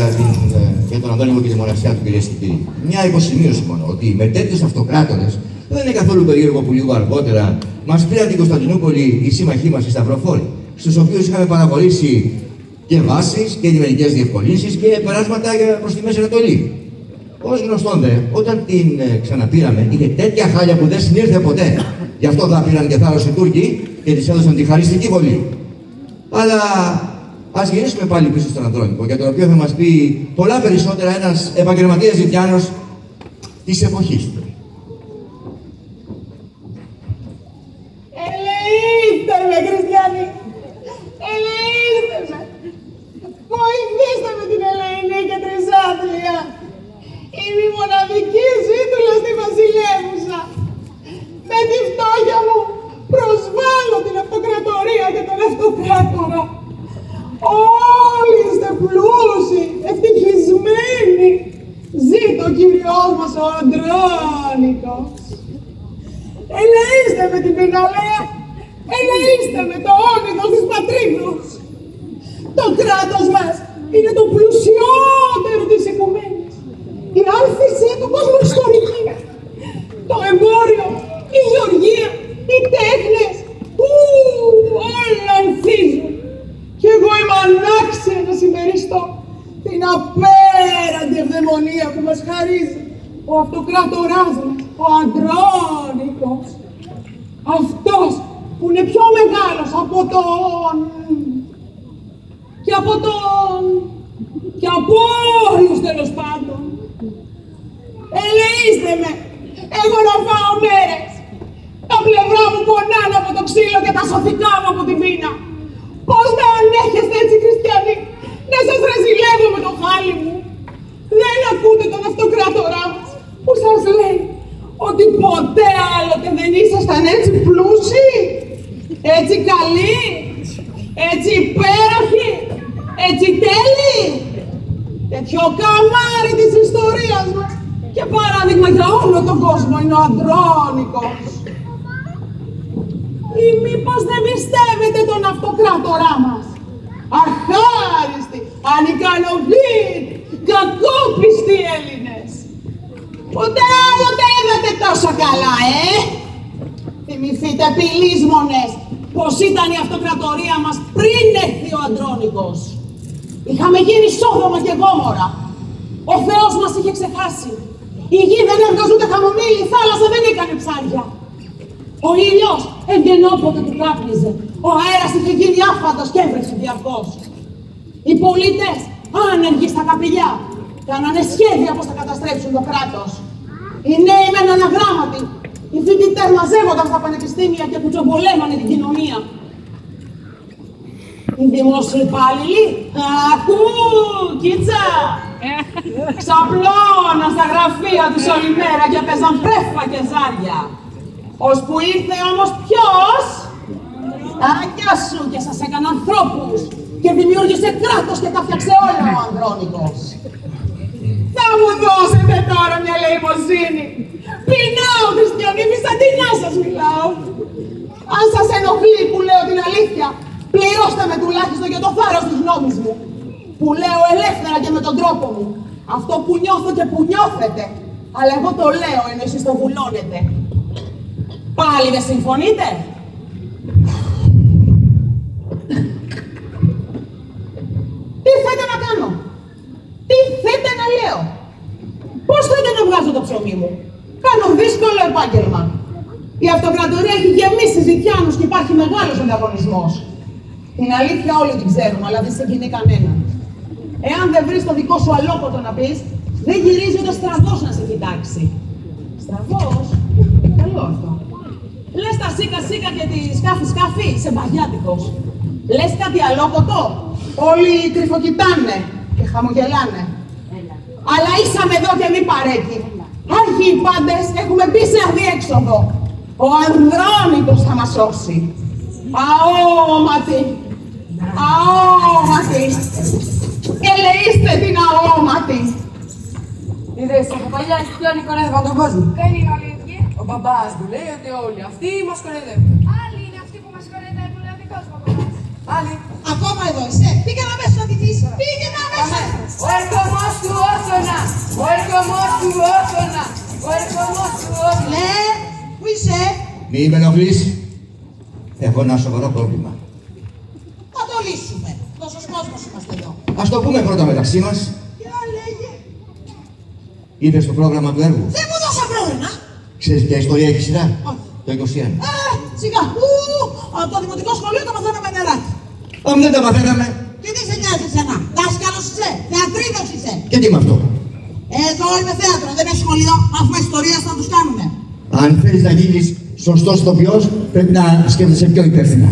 Speaker 1: τον Αντώνιο και τη μοναξιά του, κυρίες και κύριοι. Μια υποσημείωση μόνο, ότι με τέτοιους αυτοκράτορες δεν είναι καθόλου περίεργο που λίγο αργότερα μας πήραν την Κωνσταντινούπολη οι σύμμαχοί μας οι Σταυροφόροι. στους οποίους είχαμε παραχωρήσει και βάσεις και διμερικές διευκολύνσεις και περάσματα προς τη Μέση Ανατολή. Ως γνωστόν δε, όταν την ξαναπήραμε, είχε τέτοια χάλια που δεν συνήλθε ποτέ. Γι' αυτό θα πήραν και θάρρος οι Τούρκοι και της έδωσαν τη χαριστική βολή. Αλλά ας γυρίσουμε πάλι πίσω στον Ανδρώνικο, για τον οποίο θα μας πει πολλά περισσότερα ένας επαγγελματίας ζητιάνος της εποχής του.
Speaker 6: Ελεήστε με, χριστιανοί! Ελεήστε με! Βοηθήστε με την Ελεηνή και Τρισάθλια! Είμαι η μοναδική ζήτουλα στη βασιλεύουσα! Με τη φτώχεια μου προσβάλλω την αυτοκρατορία και τον αυτοκράτορα! Όλοι είστε πλούσιοι, ευτυχισμένοι! Ζήτω ο Κύριος μας ο Ανδρώνικος! Ελεήστε με την Μεγαλαία, ελεήστε με το όνειδος της πατρίδος. Το κράτος μας είναι το πλουσιότερο της οικουμένης. Η άρθησή του κοσμοϊστορική, το εμπόριο, η γεωργία, οι τέχνες, όλα ανθίζουν. Κι εγώ είμαι ανάξια να συμμεριστώ την απέραντη ευδαιμονία που μας χαρίζει ο αυτοκράτοράς μας, ο Ανδρώνικος. Αυτός που είναι πιο μεγάλος από τον... και από όλους τέλος πάντων. Ελεήστε με, εγώ να φάω μέρες. Τα πλευρά μου πονάνε από το ξύλο και τα σωθικά μου από την πείνα. Πώς να ανέχεστε έτσι, χριστιανοί, να σας ρεζιλεύω με το χάλι μου. Δεν ακούτε τον αυτοκράτορά μας που σας λέει ότι ποτέ άλλοτε δεν ήσασταν έτσι πλούσιοι, έτσι καλοί, έτσι υπέροχοι, έτσι τέλειοι. Τέτοιο καμάρι της ιστορίας μας και παράδειγμα για όλο τον κόσμο είναι ο Ανδρώνικος. Ή μήπως δεν πιστεύετε τον αυτοκράτορά μας? Αχάριστοι, ανικανοποιητοί, κακόπιστοι Έλληνες. Ποτέ άλλοτε είδατε τόσο καλά, Θυμηθείτε πυλίσμονες πως ήταν η αυτοκρατορία μας πριν έρθει ο Ανδρώνικος. Είχαμε γίνει Σόδομα και Γόμορα. Ο Θεός μας είχε ξεχάσει. Η γη δεν έβγαζε ούτε χαμομήλι, η θάλασσα δεν έκανε ψάρια. Ο ήλιος έβγαινε όποτε του κάπνιζε. Ο αέρας είχε γίνει άφαντος και έβρεψε διαρκώς. Οι πολίτες, άνεργοι στα καπηλιά, κάνανε σχέδια πώς θα καταστρέψουν το κράτος. Οι νέοι μέναν αγράμματοι. Οι φοιτητές μαζεύονταν στα πανεπιστήμια και κουτσομπολεύανε την κοινωνία. Οι δημόσιοι υπάλληλοι, κίτσα, ξαπλώναν στα γραφεία τους όλη μέρα και παίζαν πρέφα και ζάρια. Ώσπου ήρθε όμως ποιος? Τάκια σου και σας έκανε ανθρώπους και δημιούργησε κράτος και τα φτιάξε όλα ο Ανδρώνικος. Θα μου δώσετε τώρα μια ελεημοσύνη. Πεινάω, χριστιανοί, Βυζαντινά σας μιλάω. Αν σας ενοχλεί που λέω την αλήθεια, πληρώστε με τουλάχιστον για το θάρρος της γνώμης μου. Που λέω ελεύθερα και με τον τρόπο μου. Αυτό που νιώθω και που νιώθετε. Αλλά εγώ το λέω ενώ εσείς το βουλώνετε. Πάλι δεν συμφωνείτε? Τι θέτε να κάνω? Τι θέτε να λέω? Πώς θέτε να βγάζω το ψωμί μου? Κάνω δύσκολο επάγγελμα. Η αυτοκρατορία έχει γεμίσει ζητιάνους και υπάρχει μεγάλος ανταγωνισμός. Την αλήθεια όλοι την ξέρουμε, αλλά δεν συγκινεί κανένα. Εάν δεν βρεις το δικό σου αλόκοτο να πεις, δεν γυρίζει ούτε στραβός να σε κοιτάξει. Στραβός? Καλό αυτό. Λες τα σίκα και τη σκάφη, σε μπαγιάτικος. Λες κάτι αλόκοτο, όλοι κρυφοκοιτάνε και χαμογελάνε. Αλλά ήσαμε εδώ και μη παρέκει. Άρχιοι οι πάντες έχουμε μπει σε αδιέξοδο. Ο Ανδρώνικος θα μας σώσει. Αόματι, αόματι. Ελεήστε την αόματι.
Speaker 3: Είδες, από παλιά έχει πλάνη κορέδευαν τον κόσμο.
Speaker 5: Δεν είναι όλοι οι ίδιοι.
Speaker 3: Ο μπαμπάς του λέει ότι όλοι αυτοί μας κορεδεύουν.
Speaker 5: Άλλοι είναι αυτοί που μας κορεδεύουν, ο δικός μου μπαμπάς.
Speaker 3: Άλλοι.
Speaker 6: Ακόμα εδώ είσαι. Πήγαινε αμέσως να τη δεις. Πήγαινε αμέσως.
Speaker 3: Ο ερχομός του Όθωνα. Ο ερχομός του Όθωνα. Ο ερχομός του Όθωνα.
Speaker 6: Ναι, πού είσαι?
Speaker 1: Μη με ενοχλείς. Έχω ένα σοβαρό πρόβλημα.
Speaker 6: κόσμος είμαστε εδώ.
Speaker 1: Ας το πούμε πρώτα μεταξύ μας.
Speaker 6: Για λέγε.
Speaker 1: Είδες το πρόγραμμα του έργου?
Speaker 6: Δεν μου δώσα πρόγραμμα.
Speaker 1: Ξέρεις ποια ιστορία έχει σειρά?
Speaker 6: Όχι.
Speaker 1: Το 21.
Speaker 6: Σιγά. Από το δημοτικό σχολείο το μαθαίναμε νεράκι.
Speaker 1: Αν δεν τα μαθαίναμε.
Speaker 6: Τι σε νοιάζει εσένα? Δάσκαλος είσαι, θεατρίδος είσαι.
Speaker 1: Και τι με αυτό?
Speaker 6: Εδώ είναι θέατρο, δεν είναι σχολείο. Μάθημα ιστορίας να τους κάνουμε.
Speaker 1: Αν θέλεις να γίνεις σωστός ηθοποιός, πρέπει να σκέφτεσαι πιο υπεύθυνα.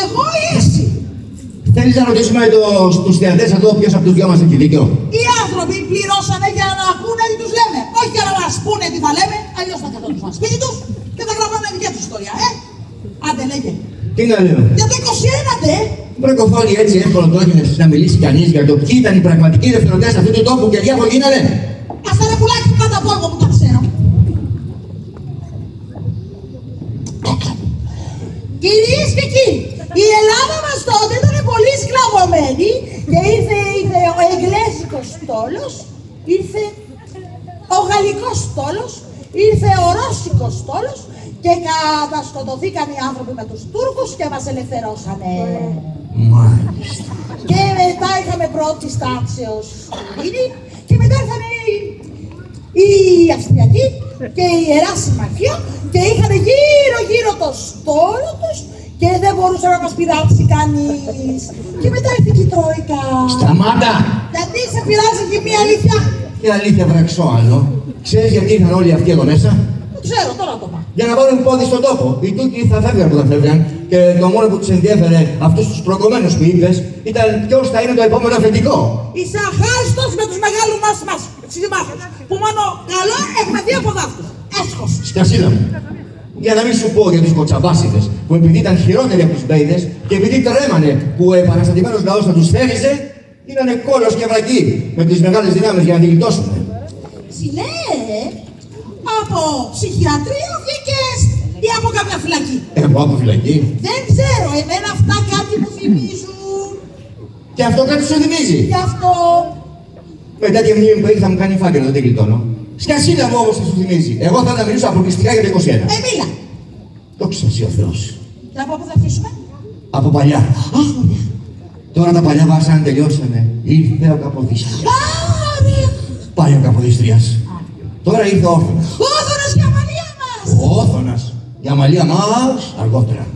Speaker 6: Εγώ ή εσύ?
Speaker 1: Θέλεις να ρωτήσουμε τους θεατές εδώ ποιος από τους δυο μας έχει δίκιο?
Speaker 6: Οι άνθρωποι πληρώσανε για να ακούνε τι τους λέμε. Όχι για να μας πούνε τι θα λέμε, αλλιώς θα καθόντουσαν σπίτι τους και θα γράφανε δική τους ιστορία, Άντε λέγε.
Speaker 1: Τι να λέω?
Speaker 6: Για το 21, ντε.
Speaker 1: Βρεκοφόνοι έτσι εύκολο το έχεις να μιλήσει κανείς για το ποιοι ήταν οι πραγματικοί ελευθερωτές αυτού του τόπου και διάφορα γίνανε.
Speaker 6: Ας τα ρε πουλάκι κάτω από εγώ που τα ξέρω. Κυρίες και κύριοι, η Ελλάδα μας τότε ήταν πολύ σκλαβωμένη και ήρθε ο Εγγλέζικος στόλος, ήρθε ο Γαλλικός στόλος, ήρθε ο Ρώσικος στόλος και κατασκοτωθήκαν οι άνθρωποι με τους Τούρκους και μας ελευθερώσανε.
Speaker 1: Μάλιστα.
Speaker 6: Και μετά είχαμε πρώτης τάξεως ειρήνη και μετά ήρθαν οι Αυστριακοί και η Ιερά Συμμαχία και είχαν γύρω το στόλο τους και δεν μπορούσε να μας πειράξει κανείς. Και μετά ήρθε και η Τρόικα.
Speaker 1: Σταμάτα!
Speaker 6: Γιατί σε πειράζει και μία αλήθεια?
Speaker 1: Και αλήθεια βραξώ άλλο. Ξέρεις γιατί ήρθαν όλοι αυτοί εδώ μέσα?
Speaker 6: Δεν ξέρω, τώρα το πάω.
Speaker 1: Για να βάλουν πόδι στον τόπο. Οι Τούρκοι θα φεύγαν που θα φεύγαν και το μόνο που τους ενδιέφερε αυτούς τους προκομμένους που είπες ήταν ποιος θα είναι το επόμενο αφεντικό.
Speaker 6: Είσαι αχάριστος με τους μεγάλους μας συμμάχους που μόνο καλό έχουμε δει από δάφτους. Έσχος.
Speaker 1: Σκασίλα μου. Για να μην σου πω για τους κοτσαμπάσιδες που επειδή ήταν χειρότεροι από τους μπέιδες και επειδή τρέμανε που ο επαναστατημένος λαός θα τους θέριζε, ήτανε κόλος και βρακοί με τις μεγάλες δυνάμεις για να τη γλιτώσουν.
Speaker 6: Ψηλέ, από ψυχιατρίο βγήκες ή από κάποια φυλακή?
Speaker 1: Εγώ από φυλακή.
Speaker 6: Δεν ξέρω, εμένα αυτά κάτι μου θυμίζουν.
Speaker 1: Και αυτό κάτι σου θυμίζει.
Speaker 6: Γι' αυτό.
Speaker 1: Μετά τη μνήμη που έχει θα μου κάνει φάκελο, δεν την γλιτώνω. Σκασίλα μου όμως τι σου θυμίζει. Εγώ θα μιλήσω αποκλειστικά για το 21.
Speaker 6: Μίλα.
Speaker 1: Δόξα σοι ο Θεός.
Speaker 6: Και από πού θα αρχίσουμε?
Speaker 1: Από παλιά.
Speaker 6: Αχ, ωραία.
Speaker 1: Τώρα τα παλιά βάσανα τελειώσανε. Ήρθε ο Καποδίστριας. Πάει ο Καποδίστριας. Τώρα ήρθε ο Όθωνας.
Speaker 6: Ο Όθωνας για αμαλία μας.
Speaker 1: Ο Όθωνας για αμαλία μας αργότερα.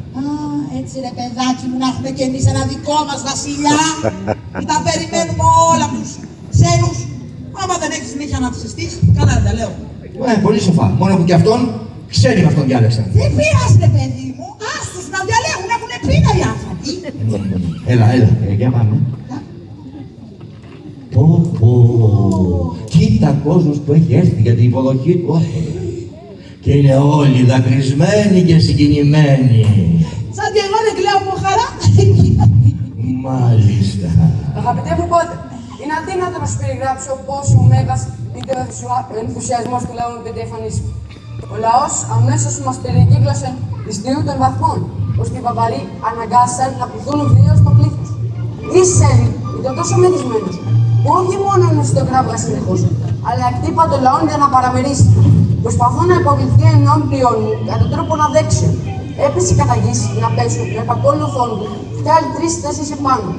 Speaker 6: Έτσι ρε παιδάκι μου, να έχουμε κι εμείς ένα δικό μας βασιλιά. Ή τα περιμένουμε όλα τους ξένους. Άμα δεν έχεις νύχια να τους συστείς, καλά δεν τα λέω.
Speaker 1: Πολύ σοφά. Μόνο που κι αυτόν ξένοι με αυτόν διάλεξαν.
Speaker 6: Δεν πειράζει ρε παιδί μου. Άστος να διαλέγουν, έχουνε πείνα οι άνθρωποι.
Speaker 1: Έλα, για πάμε. Κοίτα κόσμος που έχει έρθει για την υποδοχή του Όθωνα. Και είναι όλοι δακρυσμένοι και συγκινημένοι.
Speaker 6: Σαν και εγώ δεν κλαίω από χαρά.
Speaker 1: Μάλιστα.
Speaker 12: Αγαπητέ μου πότε, είναι αδύνατο να σου περιγράψω πόσο μέγας ήταν ο ενθουσιασμός του λαού με την εμφανίση. Ο λαός αμέσως μας περικύκλωσε εις δύο των βαθμών, ώστε οι βαβαροί αναγκάσαν να πληθούν βίως στο πλήθος. Η Σέλη ήταν τόσο μεθυσμένος, που όχι μόνο νοσητοκράβγα συνεχώς, αλλά εκτύπα των λαών για να παραμερίσει. Προσπαθώ να υποβληθεί ενώπιον μου κατά τρόπον αδέξιο. Έπεσε κατά γης να πέσω με επακόλουθον του και άλλοι 3-4 επάνω.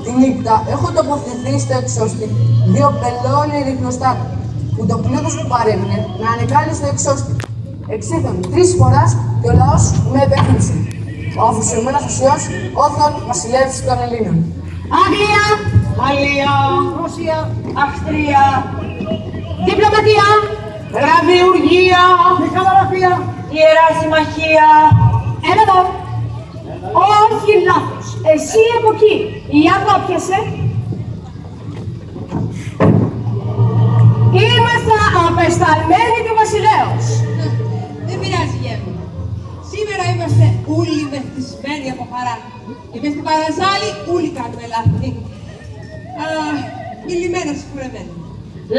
Speaker 12: Τη νύχτα έχω τοποθετηθεί στο εξώστη δύο πελώνοι ρυθμοστάτια, που το πλούτος που παρέμεινε να ανεκάλει στο εξώστη. Εξήθαν 3 φοράς και ο λαός με επέκρινσε. Ο αφοσιωμένος ουσιός Όθων βασιλεύς των Ελλήνων.
Speaker 10: Αγγλία, Γαλλία, Ρωσία, Αυστρία, διπλωματία, ραδιουργία, μηχανογραφία, Ιερά Συμμαχία. Έλα εδώ. Όχι λάθος. Εσύ από εκεί. Η Άκου πιασε. Είμαστε απεσταλμένοι του βασιλέως.
Speaker 3: Δεν πειράζει, γεύμα. Σήμερα είμαστε όλοι μεθυσμένοι από χαρά. Και μες στην παραζάλη όλοι κάνουμε λάθη. Μιλημένα συγχωρεμένα.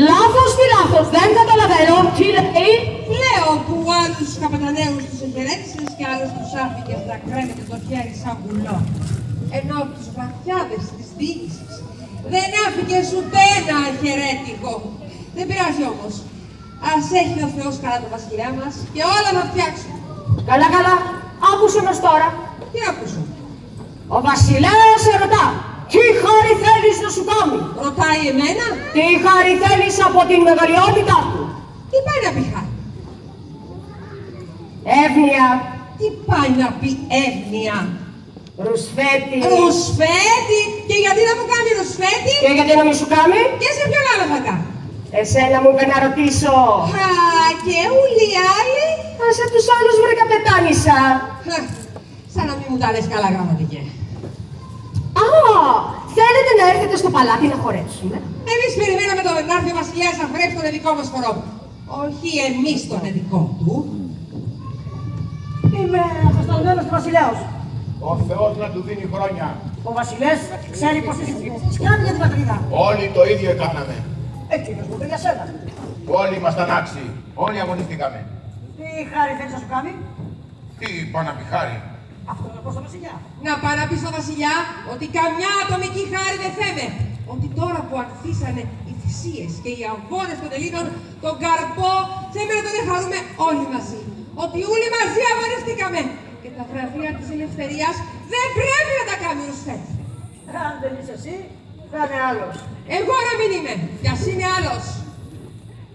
Speaker 10: Λάθος τι λάθος, δεν καταλαβαίνω. Τι λέει?
Speaker 3: Λέω που άλλους καπεταναίους τους εχαιρέτησες και άλλους τους άφηκες να κρέμεται το χέρι σαν βουλό. Ενώ τους βαθιάδες της διοίκησης δεν άφηκες ούτε ένα χαιρέτικο. Δεν πειράζει όμως. Ας έχει ο Θεός καλά το βασιλιά μας και όλα θα φτιάξουν.
Speaker 10: Καλά, καλά. Άκουσε μας τώρα.
Speaker 3: Τι άκουσα?
Speaker 10: Ο βασιλέας ερωτά. Τι χάρη συγγνώμη.
Speaker 3: Ρωτάει εμένα.
Speaker 10: Τι χάρη θέλεις από την μεγαλειότητά του?
Speaker 3: Τι πάει να πει χάρη?
Speaker 10: Εύνοια.
Speaker 3: Τι πάει να πει εύνοια?
Speaker 10: Ρουσφέτη.
Speaker 3: Ρουσφέτη! Και γιατί να μου κάνει ρουσφέτη?
Speaker 10: Και γιατί να μην σου κάνει?
Speaker 3: Και σε ποιον άλλο θα κάνει?
Speaker 10: Εσένα μου είπε να ρωτήσω.
Speaker 3: Α, και ούλοι οι άλλοι.
Speaker 10: Ας απ' τους άλλους βρήκα πετάνησα.
Speaker 3: Σαν να μην μου τα λες καλά γραμματικέ.
Speaker 10: Α, θέλετε να έρθετε στο παλάτι να χορέψουμε?
Speaker 3: Εμείς περιμέναμε τον να έρθει ο βασιλιάς να χορέψει τον εδικό μας χορό. Όχι εμείς τον εδικό του.
Speaker 13: Είμαι αποσταλμένος του βασιλέως.
Speaker 7: Ο Θεός να του δίνει χρόνια.
Speaker 13: Ο βασιλές ξέρει πως είσαι σκιάνει για την πατρίδα.
Speaker 7: Όλοι το ίδιο έκαναμε.
Speaker 13: Εκείνος μου είπε για σένα.
Speaker 7: Όλοι ήμασταν άξιοι. Όλοι αγωνιστήκαμε.
Speaker 13: Τι χάρη θέλεις να σου κάνει?
Speaker 7: Τι είπα να πει χάρη?
Speaker 13: Αυτό να πω στο βασιλιά.
Speaker 3: Να πάω να πει στο βασιλιά ότι καμιά ατομική χάρη δεν θέμε. Ότι τώρα που ανθίσανε οι θυσίες και οι αγώνες των Ελλήνων, τον καρπό θέμε να τον χαρούμε όλοι μαζί. Ότι όλοι μαζί αγωνιστήκαμε. Και τα βραβεία της ελευθερίας δεν πρέπει να τα κάνουν ρουσφέτη.
Speaker 13: Αν δεν είσαι εσύ, θα είναι άλλος.
Speaker 3: Εγώ να μην είμαι, κι ας είναι άλλος.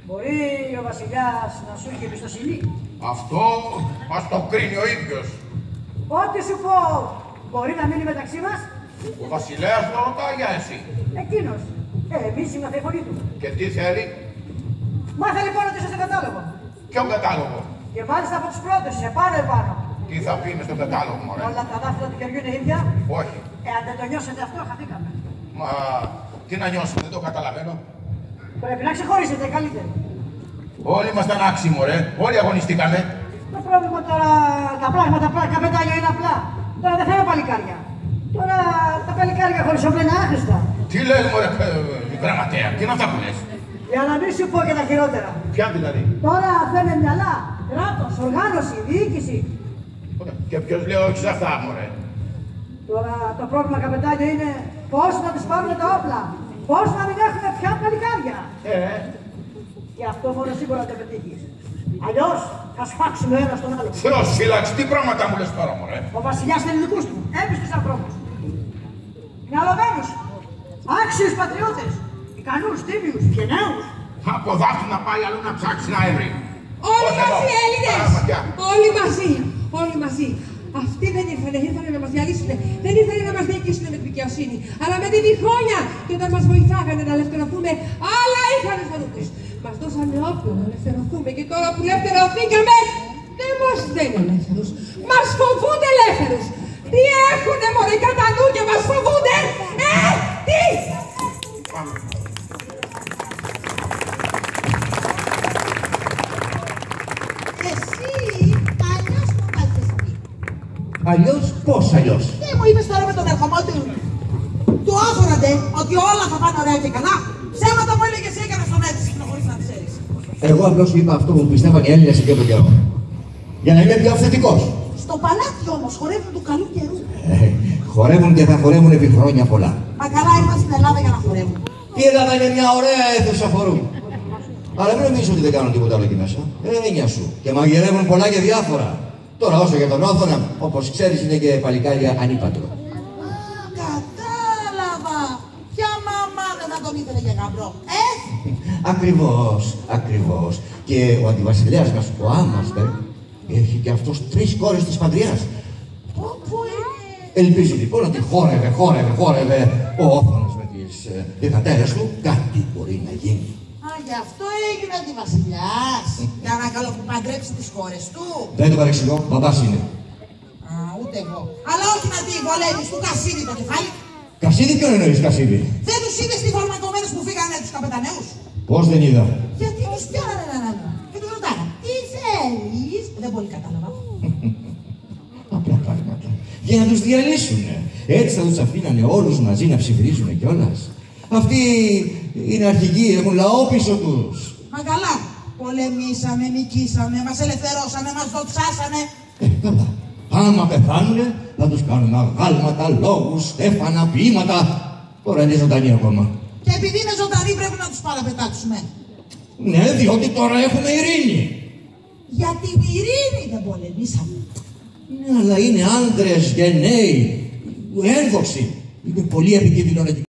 Speaker 13: Μπορεί ο βασιλιάς να σου έχει εμπιστοσύνη?
Speaker 7: Αυτό μας το κρίνει ο ίδιος.
Speaker 13: Ό,τι σου πω, μπορεί να μείνει μεταξύ μας?
Speaker 7: Ο βασιλέας το ρωτάει για εσύ.
Speaker 13: Εκείνος. Εμείς είμαστε η φωνή του.
Speaker 7: Και τι θέλει?
Speaker 13: Μάθε λοιπόν ότι είσαι στο κατάλογο.
Speaker 7: Ποιον κατάλογο?
Speaker 13: Και μάλιστα από τους πρώτους, σε πάνω επάνω.
Speaker 7: Τι θα πει μες στον κατάλογο, μωρέ?
Speaker 13: Όλα τα δάχτυλα του χεριού είναι ίδια.
Speaker 7: Όχι.
Speaker 13: Αν δεν το νιώσετε αυτό, χαθήκαμε.
Speaker 7: Μα τι να νιώσουμε, δεν το καταλαβαίνω.
Speaker 13: Πρέπει να ξεχωρίσετε καλύτεροι.
Speaker 7: Όλοι ήμασταν άξιοι, μωρέ. Όλοι αγωνιστήκαμε.
Speaker 13: Το πρόβλημα τώρα, τα πράγματα καπετάνιο είναι απλά. Τώρα δεν θέλω παλικάρια. Τώρα τα παλικάρια χωρίς όπλα είναι άχρηστα.
Speaker 7: Τι λες, μωρέ, γραμματέα, τι είναι αυτά που λες?
Speaker 13: Για να μην σου πω και τα χειρότερα.
Speaker 7: Ποια δηλαδή?
Speaker 13: Τώρα θέλει μυαλά, κράτος, οργάνωση, διοίκηση.
Speaker 7: Και ποιος λέει όχι σε αυτά, μωρέ?
Speaker 13: Τώρα το πρόβλημα καπετάνιο είναι πώς να τους πάρουμε τα όπλα. Πώς να μην έχουμε πια παλικάρια. Και αυτό μόνο σίγουρα το πετύχεις. Αλλιώς θα σφάξουμε ένα στον άλλο.
Speaker 7: Θεός φύλαξη, τι πράγματα μου λες τώρα, μωρέ?
Speaker 13: Ο βασιλιάς θέλει δικούς του, έμπιστους ανθρώπους. Μυαλωμένους, άξιους πατριώτες, ικανούς, τίμιους, γενναίους.
Speaker 7: Από δάφτου να πάει αλλού να ψάξει να έβρει.
Speaker 3: Όλοι μαζί Έλληνες! Όλοι μαζί! Όλοι μαζί! Αυτοί δεν ήρθανε να μας διαλύσουν, δεν ήρθανε να μας διοικήσουν με την δικαιοσύνη, αλλά με τη διχόνοια. Και όταν μας βοηθάγανε να ελευθερωθούμε, άλλα είχαν στο νου τους. Μας δώσανε όπλο να ελευθερωθούμε και τώρα που ελευθερωθήκαμε, δεν μας λένε ελεύθερους. Μας φοβούνται ελεύθερους. Τι έχουνε μωρέ κατά νου και μας φοβούνται! Τι!
Speaker 1: Αλλιώς, πώς αλλιώς?
Speaker 6: Τι μου είπες τώρα με τον ερχομό του? Του άφοραντε ότι όλα θα πάνε ωραία και καλά. Ψέματα μου έλεγες έκανα στον έτσι, χωρίς να ξέρεις.
Speaker 1: Εγώ απλώς είπα αυτό που πιστεύαν οι Έλληνες εκείνο τον καιρό. Για να είμαι πιο αυθεντικός.
Speaker 6: Στο παλάτι όμως χορεύουν του καλού καιρού.
Speaker 1: Χορεύουν και θα χορεύουν επί χρόνια πολλά.
Speaker 6: Μα καλά είμαστε στην Ελλάδα για να χορεύουν.
Speaker 1: Η Ελλάδα είναι μια ωραία αίθουσα χορού. Αλλά μην νομίζεις ότι δεν κάνουν τίποτα άλλο εκεί μέσα. Έννοια σου. Και μαγειρεύουν πολλά και διάφορα. Τώρα όσο για τον Όθωνα, όπως ξέρεις είναι και παλικάρια ανύπατρο.
Speaker 6: Κατάλαβα. Ποια μαμά δεν θα τον ήθελε για γαμπρό,
Speaker 1: Ακριβώς, ακριβώς. Και ο αντιβασιλέας μας, ο Άμαστερ, έχει και αυτός 3 κόρες της Παντριάς.
Speaker 6: Πού είναι?
Speaker 1: Ελπίζει λοιπόν ότι χόρευε ο Όθωνας με τις διδατέρες του, κάτι μπορεί να γίνει.
Speaker 6: Α, γι' αυτό έγινε αντιβασιλιάς. Για να καλοπαντρέψει τις χώρες του.
Speaker 1: Δεν το παρεξηγώ, μπαμπάς είναι.
Speaker 6: Α, ούτε εγώ. Αλλά όχι να τη βολεύεις του Κασίδη το κεφάλι.
Speaker 1: Κασίδη, ποιον εννοείς Κασίδη?
Speaker 6: Δεν τους είδες τι φαρμακομένους που φύγανε τους καπεταναίους?
Speaker 1: Πώς δεν είδα?
Speaker 6: Γιατί τους πιάνανε έναν άλλον και τους ρωτάνε τι θέλεις? Δεν πολύ κατάλαβα.
Speaker 1: Απλά πράγματα. Για να τους διαλύσουνε. Έτσι θα τους αφήνανε όλους μαζί να ψιθυρίζουνε κιόλας. Αυτοί είναι αρχηγοί, έχουν λαό πίσω τους.
Speaker 6: Μα καλά. Πολεμήσαμε, νικήσαμε, μας ελευθερώσανε, μας δοξάσανε.
Speaker 1: Καλά. Άμα πεθάνουνε, θα τους κάνουν αγάλματα, λόγους, στέφανα, ποίηματα. Τώρα είναι ζωντανοί ακόμα.
Speaker 6: Και επειδή είναι ζωντανοί πρέπει να τους παραπετάξουμε.
Speaker 1: Ναι, διότι τώρα έχουμε ειρήνη.
Speaker 6: Για την ειρήνη δεν πολεμήσαμε.
Speaker 1: Ναι, αλλά είναι άντρες γενναίοι, ένδοξοι. Είναι πολύ επικίνδυνο να